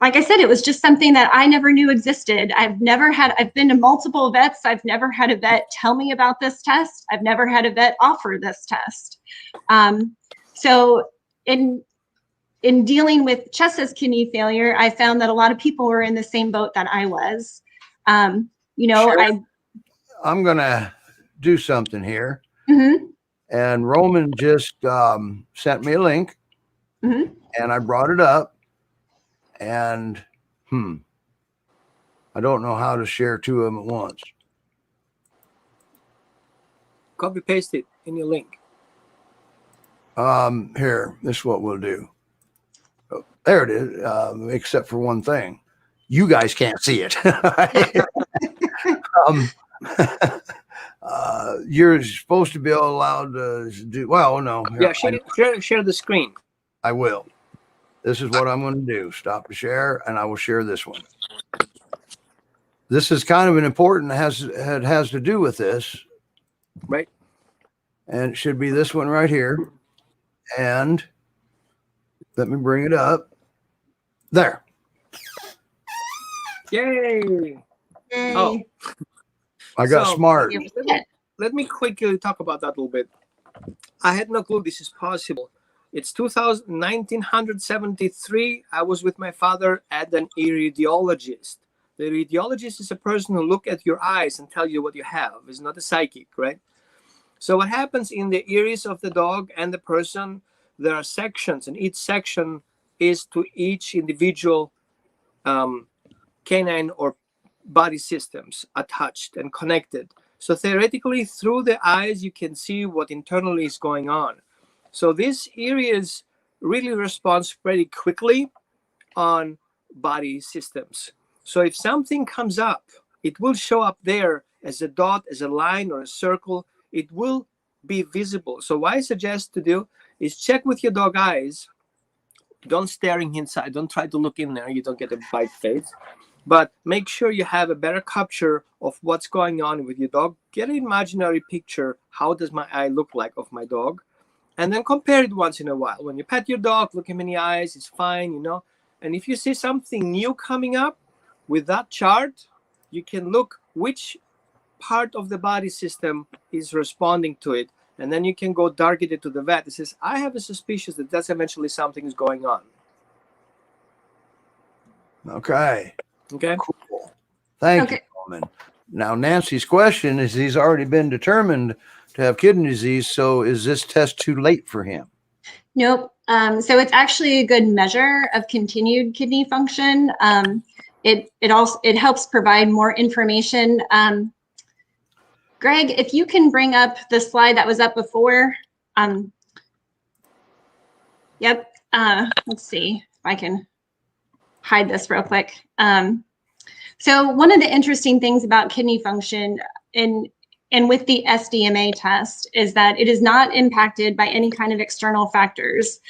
like I said, it was just something that I never knew existed. I've been to multiple vets. I've never had a vet tell me about this test. I've never had a vet offer this test. So in dealing with Chessa's kidney failure, I found that a lot of people were in the same boat that I was. I'm gonna do something here. Mm-hmm. And Roman just sent me a link, Mm-hmm. and I brought it up. And I don't know how to share two of them at once. Copy paste it in your link. Here, this is what we'll do. Oh, there it is. Except for one thing, you guys can't see it. You're supposed to be allowed to do. Well, no. Yeah, share the screen. I will. This is what I'm going to do. Stop to share, and I will share this one. This is kind of an important. It has to do with this, right? And it should be this one right here. And let me bring it up. There. Yay! Yay. Oh, I got smart. Let me quickly talk about that a little bit. I had no clue this is possible. It's 1973. I was with my father at an iridiologist. The iridiologist is a person who look at your eyes and tell you what you have. It's not a psychic, right? So what happens in the iris of the dog and the person, there are sections, and each section is to each individual canine or body systems attached and connected. So theoretically, through the eyes, you can see what internally is going on. So this iris really responds pretty quickly on body systems. So if something comes up, it will show up there as a dot, as a line, or a circle. It will be visible. So what I suggest to do is check with your dog eyes. Don't staring inside. Don't try to look in there. You don't get a bite face. But make sure you have a better capture of what's going on with your dog. Get an imaginary picture. How does my eye look like of my dog? And then compare it once in a while. When you pet your dog, look him in the eyes. It's fine, you know. And if you see something new coming up with that chart, you can look which part of the body system is responding to it. And then you can go target it to the vet. It says, I have a suspicion that that's eventually something is going on. Okay. Okay. Cool. Thank you, Roman. Now, Nancy's question is, he's already been determined to have kidney disease. So is this test too late for him? Nope. So it's actually a good measure of continued kidney function. It helps provide more information. Greg, if you can bring up the slide that was up before. Yep. Let's see if I can hide this real quick. So one of the interesting things about kidney function and with the SDMA test is that it is not impacted by any kind of external factors.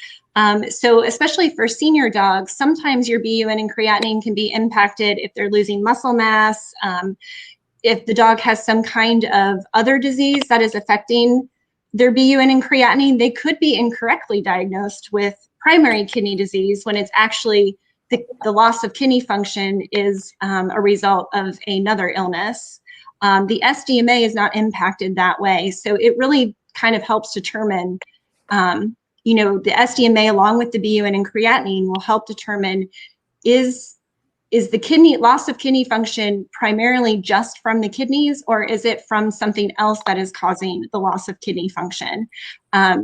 So especially for senior dogs, sometimes your BUN and creatinine can be impacted if they're losing muscle mass, if the dog has some kind of other disease that is affecting their BUN and creatinine. They could be incorrectly diagnosed with primary kidney disease when it's actually the loss of kidney function is a result of another illness. The SDMA is not impacted that way. So it really kind of helps determine, the SDMA along with the BUN and creatinine will help determine is the kidney loss of kidney function primarily just from the kidneys, or is it from something else that is causing the loss of kidney function?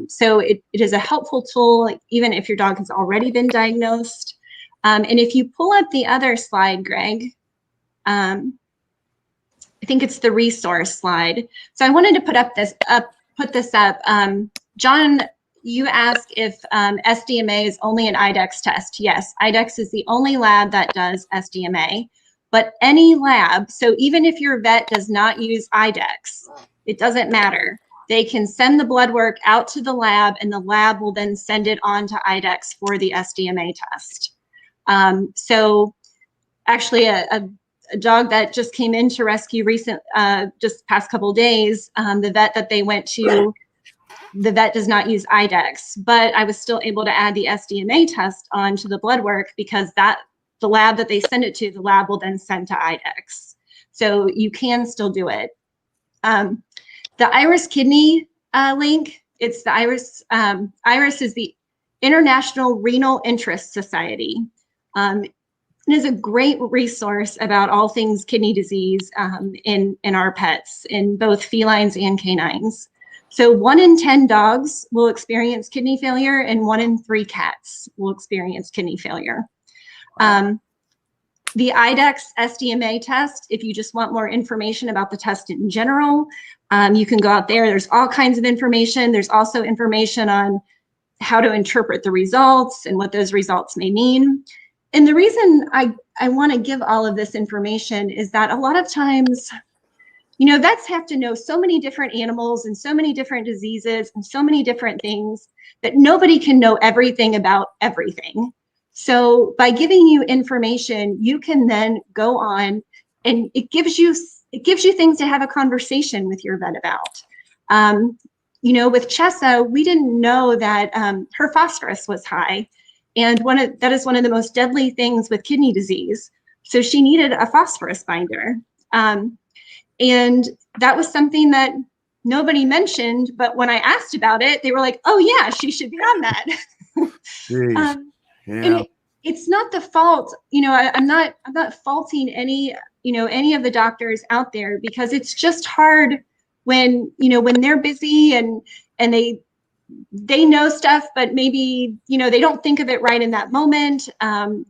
So it is a helpful tool, even if your dog has already been diagnosed. And if you pull up the other slide, Greg, I think it's the resource slide. So I wanted to put this up. John, you asked if SDMA is only an IDEX test. Yes, IDEX is the only lab that does SDMA, but any lab, so even if your vet does not use IDEX, it doesn't matter. They can send the blood work out to the lab, and the lab will then send it on to IDEX for the SDMA test. So actually a dog that just came into rescue just past couple of days, the vet that they went to, the vet does not use IDEX, but I was still able to add the SDMA test onto the blood work because the lab that they send it to, the lab will then send to IDEX. So you can still do it. The Iris Kidney link, it's the Iris. Iris is the International Renal Interest Society. and is a great resource about all things kidney disease in our pets, in both felines and canines. So 1 in 10 dogs will experience kidney failure, and 1 in 3 cats will experience kidney failure. The IDEX SDMA test, if you just want more information about the test in general, you can go out there. There's all kinds of information. There's also information on how to interpret the results and what those results may mean. And the reason I want to give all of this information is that a lot of times, you know, vets have to know so many different animals and so many different diseases and so many different things that nobody can know everything about everything. So by giving you information, you can then go on, and it gives you things to have a conversation with your vet about. You know, with Chessa, we didn't know that her phosphorus was high, and that is one of the most deadly things with kidney disease. So she needed a phosphorus binder, and that was something that nobody mentioned. But when I asked about it, they were like, "Oh yeah, she should be on that." Yeah. And it's not the fault, you know, I'm not faulting any of the doctors out there, because it's just hard when, you know, when they're busy and they know stuff, but maybe, you know, they don't think of it right in that moment.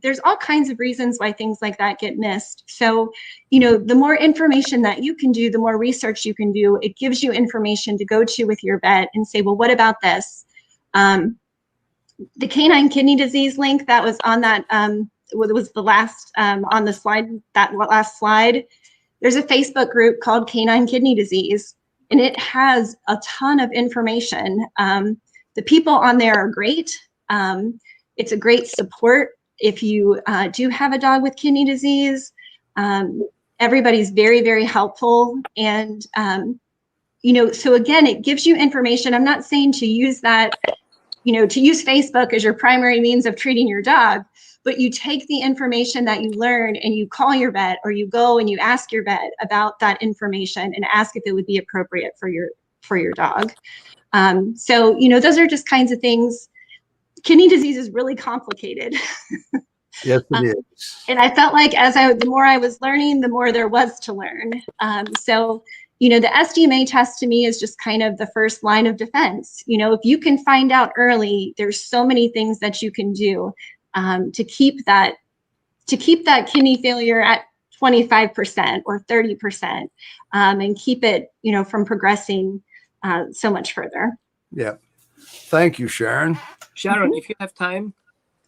There's all kinds of reasons why things like that get missed. So, you know, the more information that you can do, the more research you can do, it gives you information to go to with your vet and say, well, what about this? The canine kidney disease link that was on that, was the last on the slide, that last slide. There's a Facebook group called Canine Kidney Disease, and it has a ton of information. The people on there are great. It's a great support if you do have a dog with kidney disease. Everybody's very, very helpful. And, you know, so again, it gives you information. I'm not saying to use that, you know, to use Facebook as your primary means of treating your dog, but you take the information that you learn and you call your vet, or you go and you ask your vet about that information and ask if it would be appropriate for your dog. So, you know, those are just kinds of things. Kidney disease is really complicated. Yes, it is. And I felt like the more I was learning, the more there was to learn. So, you know, the SDMA test to me is just kind of the first line of defense. You know, if you can find out early, there's so many things that you can do to keep that kidney failure at 25% or 30%, and keep it, you know, from progressing so much further. Yeah. Thank you, Sharon. Sharon, if you have time,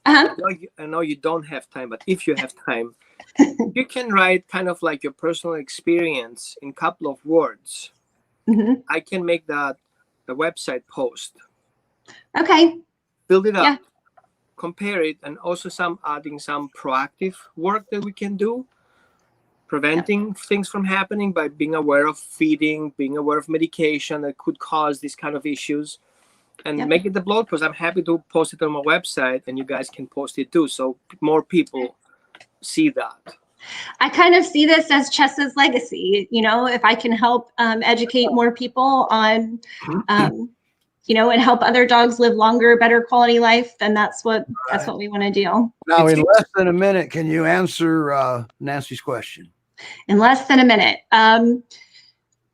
I know you don't have time, but if you have time, you can write kind of like your personal experience in a couple of words. I can make that the website post. Okay. Build it up. Yeah. Compare it, and also adding some proactive work that we can do, preventing things from happening by being aware of feeding, being aware of medication that could cause these kind of issues, and make it the blog post. I'm happy to post it on my website, and you guys can post it too, so more people see that. I kind of see this as Chessa's legacy. You know, if I can help educate more people on you know, and help other dogs live longer, better quality life, then that's what we want to do. Now, in less than a minute, can you answer Nancy's question? In less than a minute.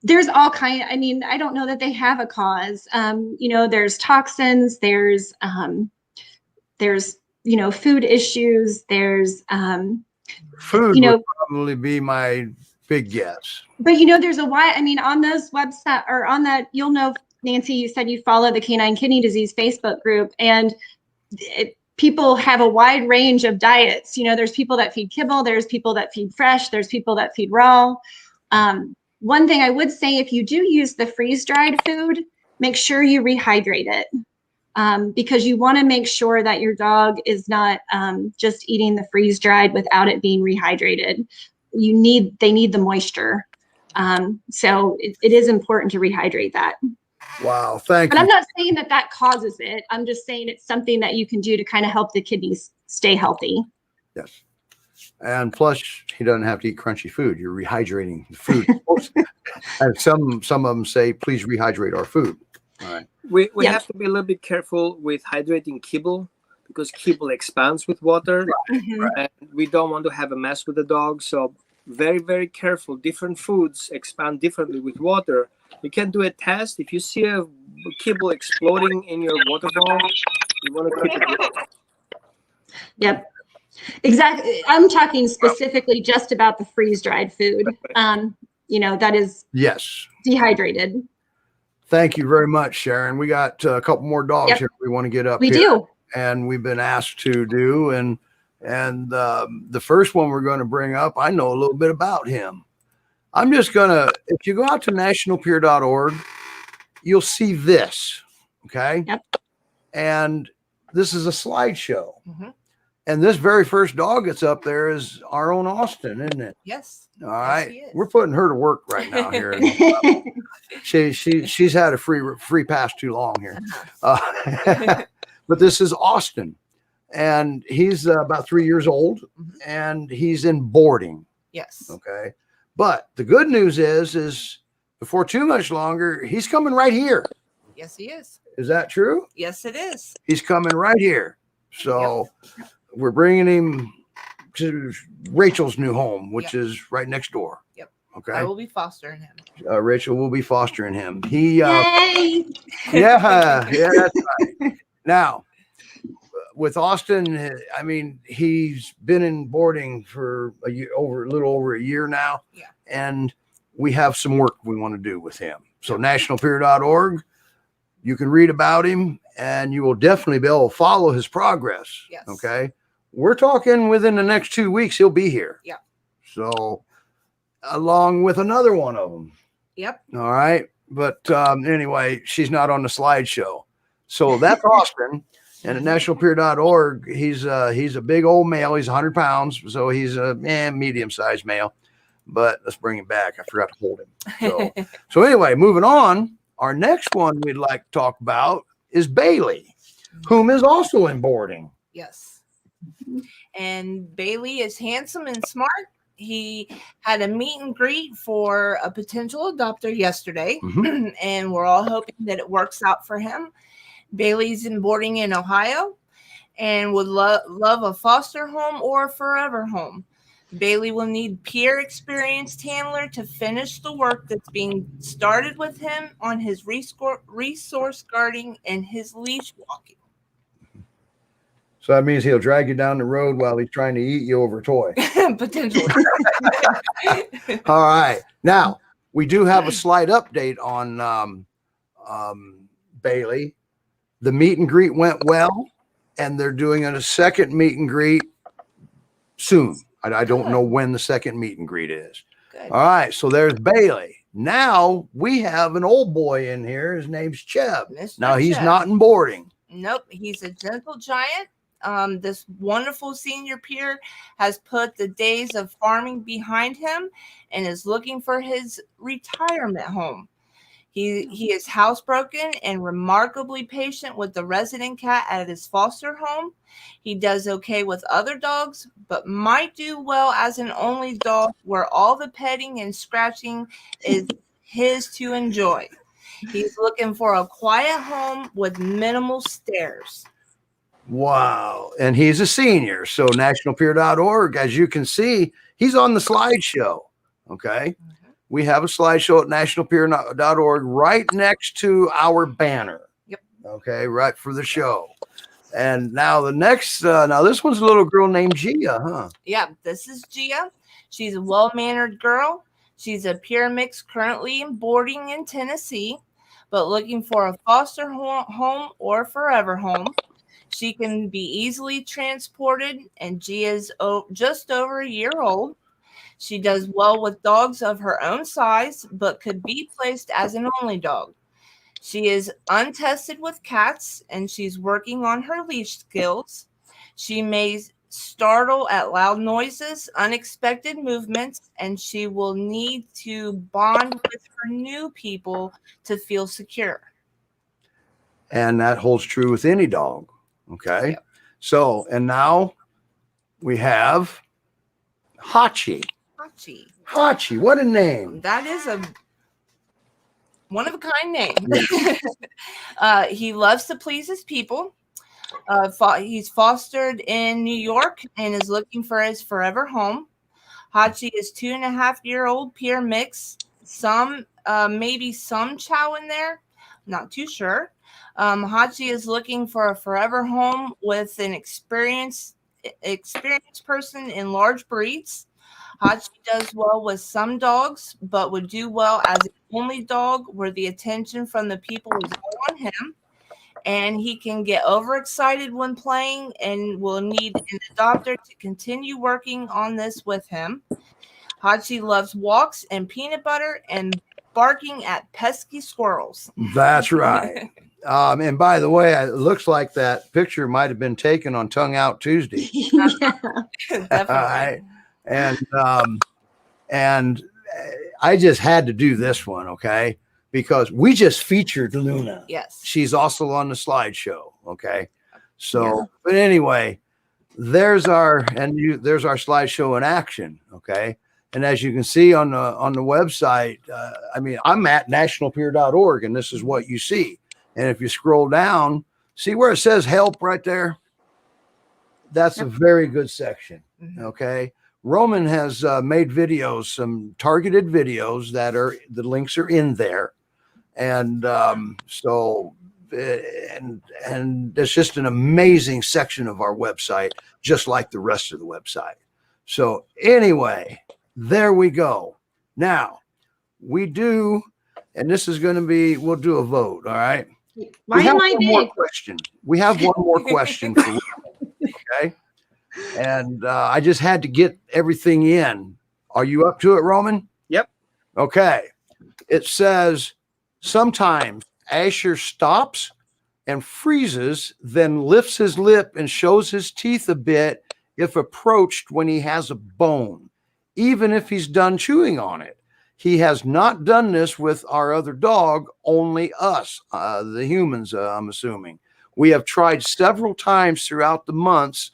There's all kind. I mean, I don't know that they have a cause. You know, there's toxins. There's you know, food issues. There's food. You know, would probably be my big guess. But you know, there's a why. I mean, on those website or on that, you'll know. Nancy, you said you follow the Canine Kidney Disease Facebook group, and people have a wide range of diets. You know, there's people that feed kibble, there's people that feed fresh, there's people that feed raw. One thing I would say, if you do use the freeze-dried food, make sure you rehydrate it, because you want to make sure that your dog is not just eating the freeze-dried without it being rehydrated. They need the moisture. So it is important to rehydrate that. Wow, thank you. But I'm not saying that causes it. I'm just saying it's something that you can do to kind of help the kidneys stay healthy. Yes. And plus, he doesn't have to eat crunchy food. You're rehydrating the food. And some of them say, please rehydrate our food. All right. We have to be a little bit careful with hydrating kibble. because kibble expands with water, Mhm. and we don't want to have a mess with the dog. So very, very careful. Different foods expand differently with water. You can do a test. If you see a kibble exploding in your waterfall, you want to keep it away. Yep. Exactly. I'm talking specifically just about the freeze-dried food. That is Yes. dehydrated. Thank you very much, Sharon. We got a couple more dogs Yep. here we want to get up We here. do. And we've been asked to do. And the first one we're going to bring up, I know a little bit about him. I'm just going to, if you go out to nationalpyr.org, you'll see this. Okay. Yep. And this is a slideshow. And this very first dog that's up there is our own Austin, isn't it? Yes. All right. he is. We're putting her to work right now here. She's had a free pass too long here. But this is Austin, and he's about 3 years old, and he's in boarding. Yes. Okay. But the good news is before too much longer, he's coming right here. Yes, he is. Is that true? Yes, it is. He's coming right here. So we're bringing him to Rachel's new home, which is right next door. Yep. Okay. I will be fostering him. Rachel will be fostering him. He, Yay! yeah, that's right. Now, with Austin, I mean, he's been in boarding for a little over a year now. Yeah. And we have some work we want to do with him. So nationalpyr.org, you can read about him, and you will definitely be able to follow his progress. Yes. Okay. We're talking within the next 2 weeks, he'll be here. Yeah. So along with another one of them. Yep. All right. But anyway, she's not on the slideshow. So that's Austin. And at nationalpyr.org, he's a big old male. He's 100 pounds. So he's a medium-sized male. But let's bring him back. I forgot to hold him. So anyway, moving on. Our next one we'd like to talk about is Bailey, whom is also in boarding. Yes. And Bailey is handsome and smart. He had a meet and greet for a potential adopter yesterday, and we're all hoping that it works out for him. Bailey's in boarding in Ohio and would love a foster home or a forever home. Bailey will need peer experienced handler to finish the work that's being started with him on his resource guarding and his leash walking. So that means he'll drag you down the road while he's trying to eat you over a toy. Potentially. All right. Now, we do have a slight update on Bailey. The meet and greet went well, and they're doing a second meet and greet soon. I don't know when the second meet and greet is. Good. All right. So there's Bailey. Now we have an old boy in here. His name's Cheb. Mr. Now he's Cheb. not in boarding. Nope. He's a gentle giant. This wonderful senior peer has put the days of farming behind him and is looking for his retirement home. He is housebroken and remarkably patient with the resident cat at his foster home. He does okay with other dogs, but might do well as an only dog where all the petting and scratching is his to enjoy. He's looking for a quiet home with minimal stairs. Wow. And he's a senior. So nationalpyr.org, as you can see, he's on the slideshow. Okay. We have a slideshow at nationalpyr.org right next to our banner. Yep. Okay. Right for the show. And now the next, now this one's a little girl named Gia, huh? Yeah, this is Gia. She's a well-mannered girl. She's a pure mix currently in boarding in Tennessee, but looking for a foster home or forever home. She can be easily transported, and Gia's just over a year old. She does well with dogs of her own size, but could be placed as an only dog. She is untested with cats, and she's working on her leash skills. She may startle at loud noises, unexpected movements, and she will need to bond with her new people to feel secure. And that holds true with any dog. Okay. Yep. So, and now we have Hachi. Hachi, what a name. That is a one of a kind name. He loves to please his people. He's fostered in New York and is looking for his forever home. Hachi is 2.5-year-old Pyr mix. Maybe some chow in there. Not too sure. Hachi is looking for a forever home with an experienced person in large breeds. Hachi does well with some dogs, but would do well as an only dog where the attention from the people is all on him. And he can get overexcited when playing and will need an adopter to continue working on this with him. Hachi loves walks and peanut butter and barking at pesky squirrels. That's right. And by the way, it looks like that picture might have been taken on Tongue Out Tuesday. Definitely. And I just had to do this one, okay? Because we just featured Luna. Yes. She's also on the slideshow, okay? So, but anyway, there's our slideshow in action, okay? And as you can see on the website, I mean, I'm at nationalpyr.org, and this is what you see. And if you scroll down, see where it says help right there? That's a very good section, okay? Roman has made videos, some targeted videos the links are in there. And and it's just an amazing section of our website, just like the rest of the website. So anyway, there we go. Now we do, and this is going to be, we'll do a vote. All right. Why am I big? We have one more question for you. Okay. And I just had to get everything in. Are you up to it, Roman? Yep. Okay. It says, sometimes Asher stops and freezes, then lifts his lip and shows his teeth a bit if approached when he has a bone, even if he's done chewing on it. He has not done this with our other dog, only us, the humans, I'm assuming. We have tried several times throughout the months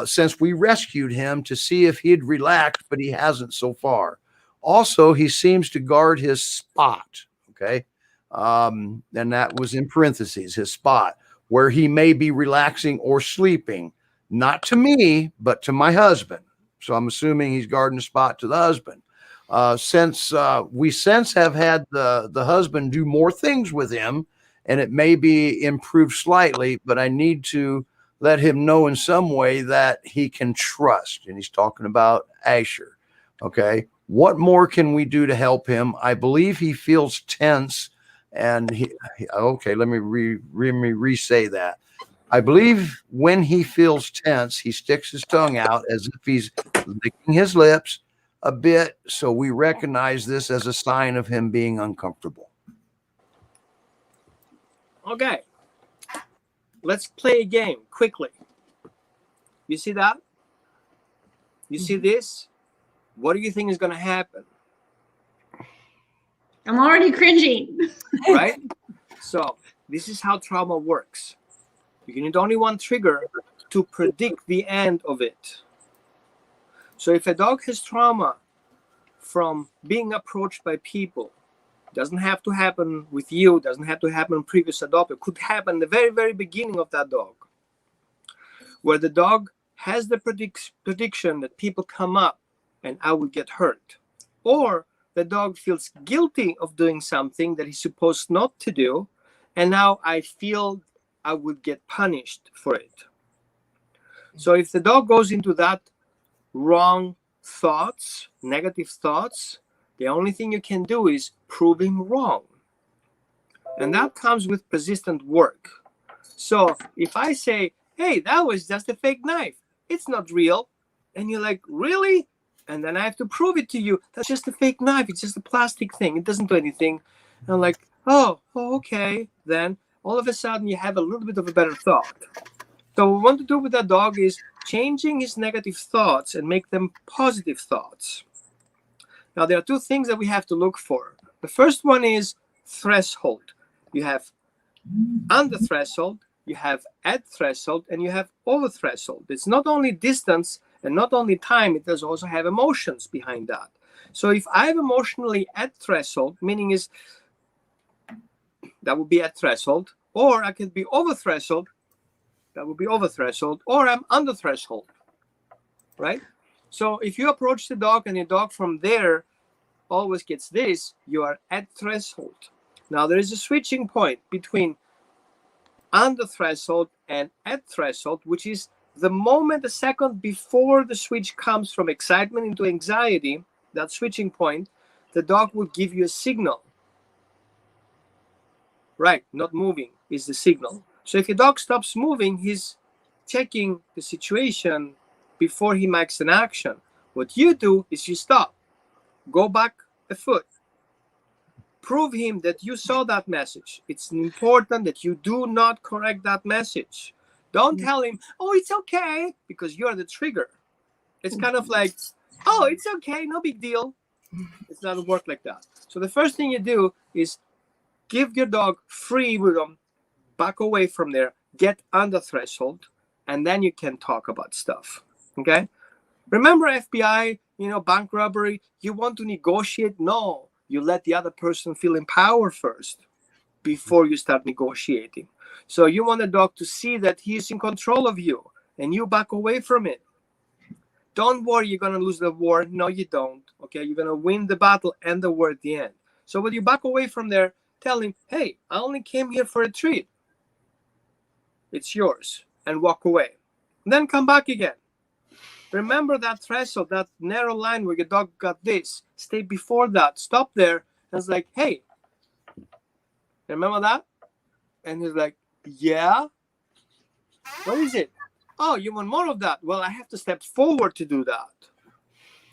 since we rescued him to see if he'd relax, but he hasn't so far. Also, he seems to guard his spot, okay? And that was in parentheses, his spot, where he may be relaxing or sleeping, not to me, but to my husband. So I'm assuming he's guarding a spot to the husband. Since we have had the husband do more things with him, and it may be improved slightly, but I need to let him know in some way that he can trust. And he's talking about Asher. Okay. What more can we do to help him? I believe he feels tense, and okay, let me re-say that. I believe when he feels tense, he sticks his tongue out as if he's licking his lips a bit. So we recognize this as a sign of him being uncomfortable. Okay. Let's play a game quickly. You see that? You see this? What do you think is going to happen? I'm already cringing. Right? So this is how trauma works. You need only one trigger to predict the end of it. So if a dog has trauma from being approached by people, doesn't have to happen with you, doesn't have to happen previous adopter, could happen the very, very beginning of that dog, where the dog has the prediction that people come up and I will get hurt. Or the dog feels guilty of doing something that he's supposed not to do, and now I feel I would get punished for it. So if the dog goes into that wrong thoughts, negative thoughts, the only thing you can do is prove him wrong. And that comes with persistent work. So if I say, hey, that was just a fake knife, it's not real, and you're like, really? And then I have to prove it to you. That's just a fake knife. It's just a plastic thing. It doesn't do anything. And I'm like, oh, okay. Then all of a sudden you have a little bit of a better thought. So what we want to do with that dog is changing his negative thoughts and make them positive thoughts. Now, there are two things that we have to look for. The first one is threshold. You have under threshold, you have at threshold, and you have over threshold. It's not only distance and not only time, it does also have emotions behind that. So if I'm emotionally at threshold, meaning is that would be at threshold, or I could be over threshold, That would be over threshold, or I'm under threshold, right? So if you approach the dog and the dog from there always gets this, you are at threshold. Now there is a switching point between under threshold and at threshold, which is the moment, a second before the switch comes from excitement into anxiety. That switching point, the dog will give you a signal. Right, not moving is the signal. So if your dog stops moving, he's checking the situation before he makes an action. What you do is you stop, go back a foot, prove him that you saw that message. It's important that you do not correct that message. Don't tell him, oh, it's okay, because you're the trigger. It's kind of like, oh, it's okay, no big deal. It's not work like that. So the first thing you do is give your dog free rhythm, back away from there, get under threshold, and then you can talk about stuff. Okay? Remember FBI, bank robbery, you want to negotiate? No, you let the other person feel in power first before you start negotiating. So you want the dog to see that he's in control of you and you back away from it. Don't worry, you're going to lose the war. No, you don't. Okay? You're going to win the battle and the war at the end. So when you back away from there, tell him, hey, I only came here for a treat. It's yours. And walk away. And then come back again. Remember that threshold, that narrow line where your dog got this. Stay before that. Stop there. And it's like, hey, remember that? And he's like, yeah. What is it? Oh, you want more of that? Well, I have to step forward to do that.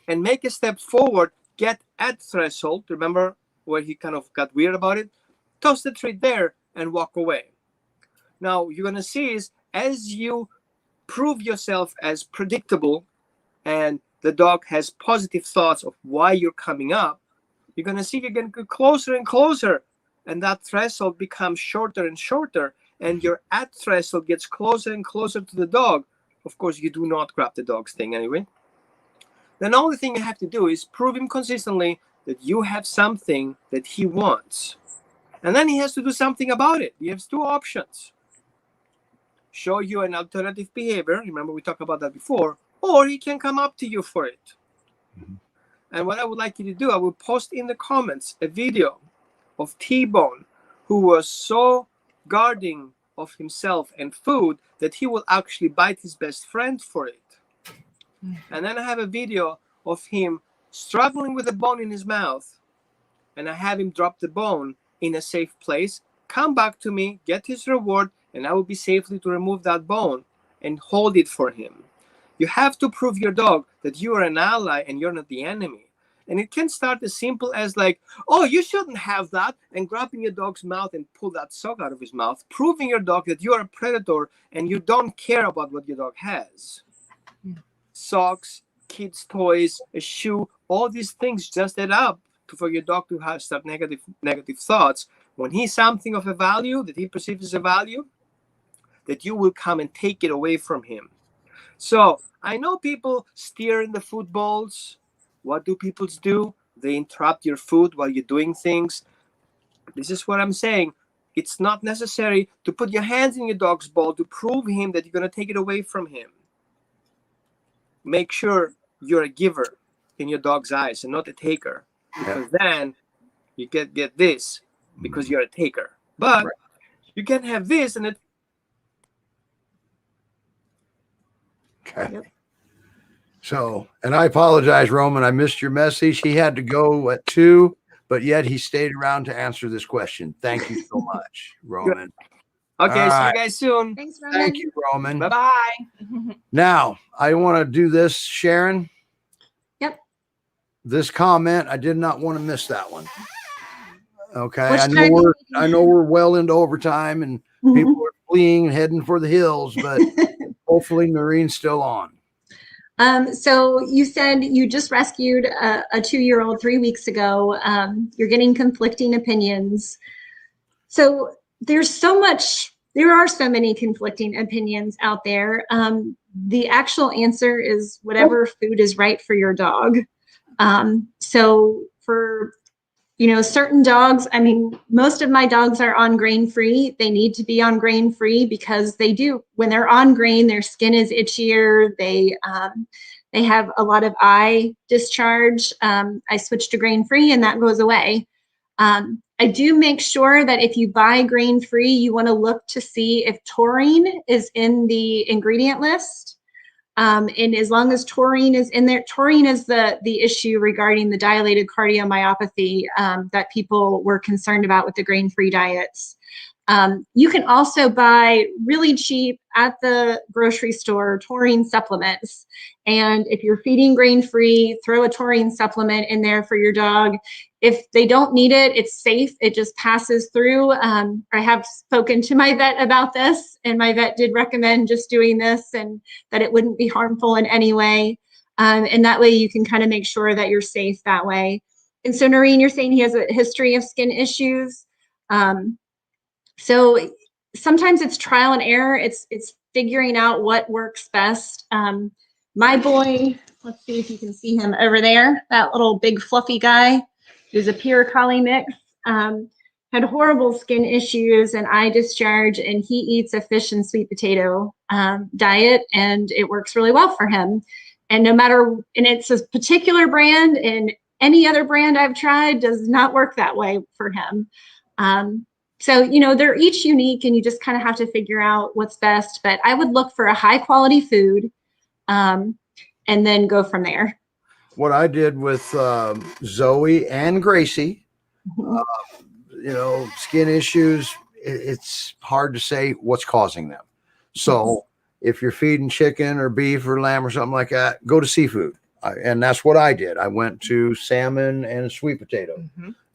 And make a step forward, get at threshold. Remember where he kind of got weird about it? Toss the treat there and walk away. Now, you're going to see is as you prove yourself as predictable and the dog has positive thoughts of why you're coming up, you're going to see you're going to get closer and closer. And that threshold becomes shorter and shorter. And your at threshold gets closer and closer to the dog. Of course, you do not grab the dog's thing anyway. Then the only thing you have to do is prove him consistently that you have something that he wants. And then he has to do something about it. He has two options. Show you an alternative behavior. Remember, we talked about that before. Or he can come up to you for it. Mm-hmm. And what I would like you to do, I will post in the comments a video of T-Bone, who was so guarding of himself and food that he will actually bite his best friend for it. Mm-hmm. And then I have a video of him struggling with a bone in his mouth. And I have him drop the bone in a safe place, come back to me, get his reward, and I will be safely to remove that bone and hold it for him. You have to prove your dog that you are an ally and you're not the enemy. And it can start as simple as like, oh, you shouldn't have that, and grabbing your dog's mouth and pull that sock out of his mouth, proving your dog that you are a predator and you don't care about what your dog has. Socks, kids' toys, a shoe, all these things just add up for your dog to have start negative thoughts. When he's something of a value that he perceives as a value, that you will come and take it away from him. So I know people steer in the food bowls. What do people do? They interrupt your food while you're doing things. This is what I'm saying. It's not necessary to put your hands in your dog's bowl to prove him that you're going to take it away from him. Make sure you're a giver in your dog's eyes and not a taker. Because then you get this because you're a taker. But you can have this and it. Okay. Yep. So, and I apologize, Roman. I missed your message. He had to go at 2, but yet he stayed around to answer this question. Thank you so much, Roman. Okay, see you guys soon. Thanks, Roman. Thank you, Roman. Bye-bye. Now, I want to do this, Sharon. Yep. This comment, I did not want to miss that one. Okay. Which I know we're well into overtime and people are fleeing, heading for the hills, but hopefully Noreen's still on. So you said you just rescued a 2-year-old 3 weeks ago. You're getting conflicting opinions. So there are so many conflicting opinions out there. The actual answer is whatever food is right for your dog. So for, certain dogs, I mean, most of my dogs are on grain-free. They need to be on grain-free because when they're on grain, their skin is itchier. They have a lot of eye discharge. I switched to grain-free and that goes away. I do make sure that if you buy grain-free, you want to look to see if taurine is in the ingredient list. And as long as taurine is in there, taurine is the issue regarding the dilated cardiomyopathy that people were concerned about with the grain-free diets. You can also buy really cheap at the grocery store taurine supplements. And if you're feeding grain-free, throw a taurine supplement in there for your dog. If they don't need it, it's safe. It just passes through. I have spoken to my vet about this, and my vet did recommend just doing this and that it wouldn't be harmful in any way. And that way you can kind of make sure that you're safe that way. And so, Noreen, you're saying he has a history of skin issues. So sometimes it's trial and error. It's figuring out what works best. My boy, let's see if you can see him over there, that little big fluffy guy who's a Pyr Collie mix, had horrible skin issues and eye discharge, and he eats a fish and sweet potato diet, and it works really well for him. And and it's a particular brand, and any other brand I've tried does not work that way for him. So, they're each unique, and you just kind of have to figure out what's best. But I would look for a high quality food and then go from there. What I did with Zoe and Gracie, skin issues, it's hard to say what's causing them. So if you're feeding chicken or beef or lamb or something like that, go to seafood. And that's what I did. I went to salmon and sweet potato.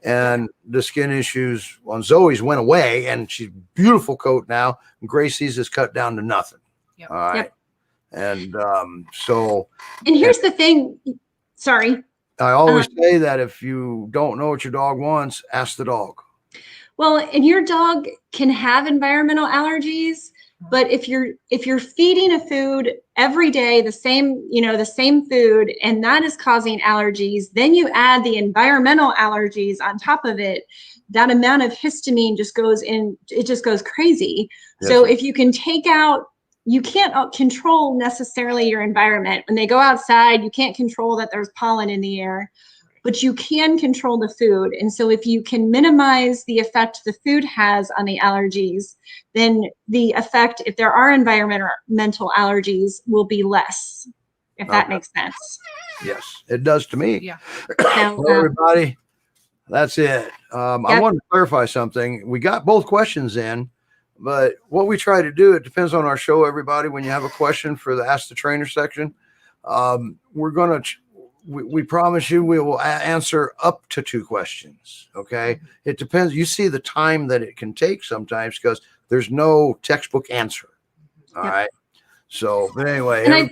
And the skin issues on Zoe's went away, and she's beautiful coat now. Gracie's is cut down to nothing. Yep. All right. Yep. And and here's the thing. Sorry. I always say that if you don't know what your dog wants, ask the dog. Well, and your dog can have environmental allergies, but if you're feeding a food every day, the same food, and that is causing allergies, then you add the environmental allergies on top of it, that amount of histamine just goes in, it just goes crazy. Yes. So if you can take out, you can't control necessarily your environment. When they go outside, you can't control that there's pollen in the air, but you can control the food. And so if you can minimize the effect the food has on the allergies, then the effect, if there are environmental allergies, will be less, if that makes sense. Yes, it does to me. Yeah. Well, everybody, that's it. I wanted to clarify something. We got both questions in, but what we try to do, it depends on our show, everybody. When you have a question for the Ask the Trainer section, we're going to, we promise you we will answer up to 2 questions. Okay. It depends. You see the time that it can take sometimes because there's no textbook answer. All right. So, but anyway, everybody,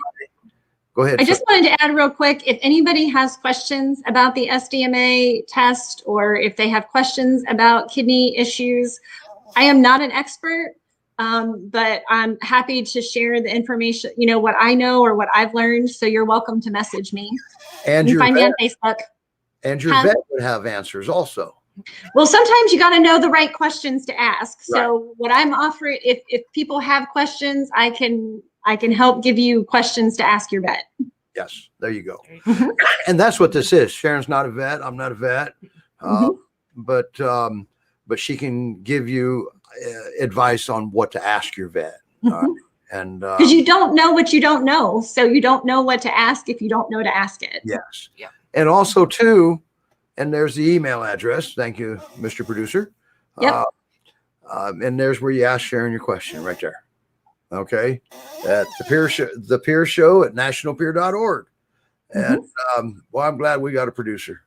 go ahead. I just wanted to add real quick, if anybody has questions about the SDMA test, or if they have questions about kidney issues, I am not an expert, but I'm happy to share the information, what I know or what I've learned. So you're welcome to message me. And you can find me on Facebook. And your vet would have answers also. Well, sometimes you got to know the right questions to ask. Right. So what I'm offering, if people have questions, I can help give you questions to ask your vet. Yes, there you go. And that's what this is. Sharon's not a vet. I'm not a vet. But she can give you advice on what to ask your vet. And because you don't know what you don't know, so you don't know what to ask if you don't know to ask it. Yes. Yeah. And also too, and there's the email address. Thank you, Mr. Producer. Yep. And there's where you ask Sharon your question right there. Okay. At the Pyr Show at nationalpyr.org. And well, I'm glad we got a producer.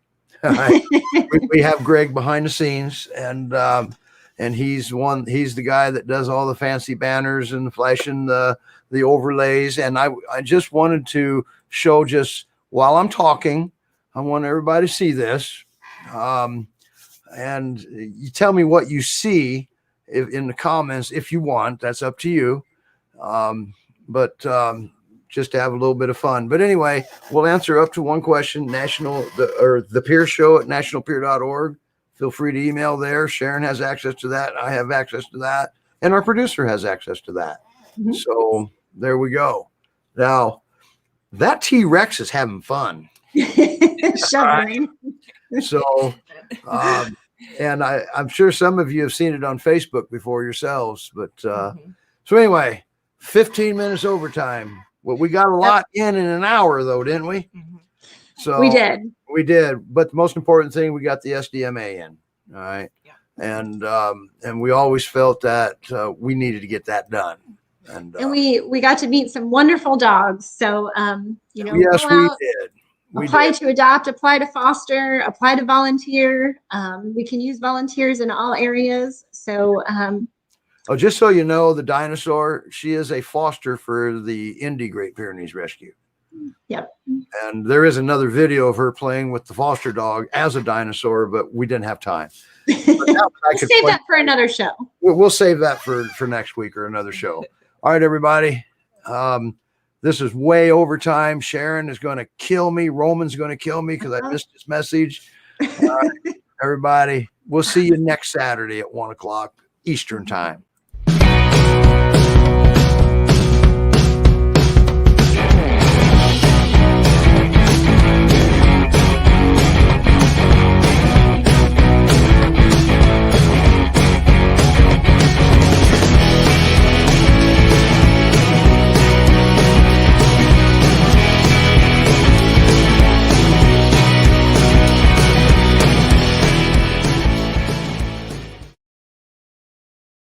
we have Greg behind the scenes, and he's the guy that does all the fancy banners and flashing the overlays. And I just wanted to show, just while I'm talking, I want everybody to see this. And you tell me what you see in the comments if you want. That's up to you. But just to have a little bit of fun. But anyway, we'll answer up to 1 question. The Pyr Show at nationalpyr.org. feel free to email there. Sharon has access to that. I have access to that. And our producer has access to that. Mhm. So there we go. Now, that T-Rex is having fun. Shoveling. So, and I'm sure some of you have seen it on Facebook before yourselves. But so anyway, 15 minutes overtime. Well, we got a lot in an hour, though, didn't we? So We did. We did. But the most important thing, we got the SDMA in. All right. Yeah. And we always felt that we needed to get that done. And we got to meet some wonderful dogs. So, yes, go we out, did. apply to adopt, apply to foster, apply to volunteer. We can use volunteers in all areas. So, just so you know, the dinosaur, she is a foster for the Indy Great Pyrenees Rescue. Yep. And there is another video of her playing with the foster dog as a dinosaur, but we didn't have time. Save that for another show. We'll save that for next week or another show. All right, everybody. This is way overtime. Sharon is going to kill me. Roman's going to kill me because I missed his message. All right, everybody. We'll see you next Saturday at 1:00 Eastern time.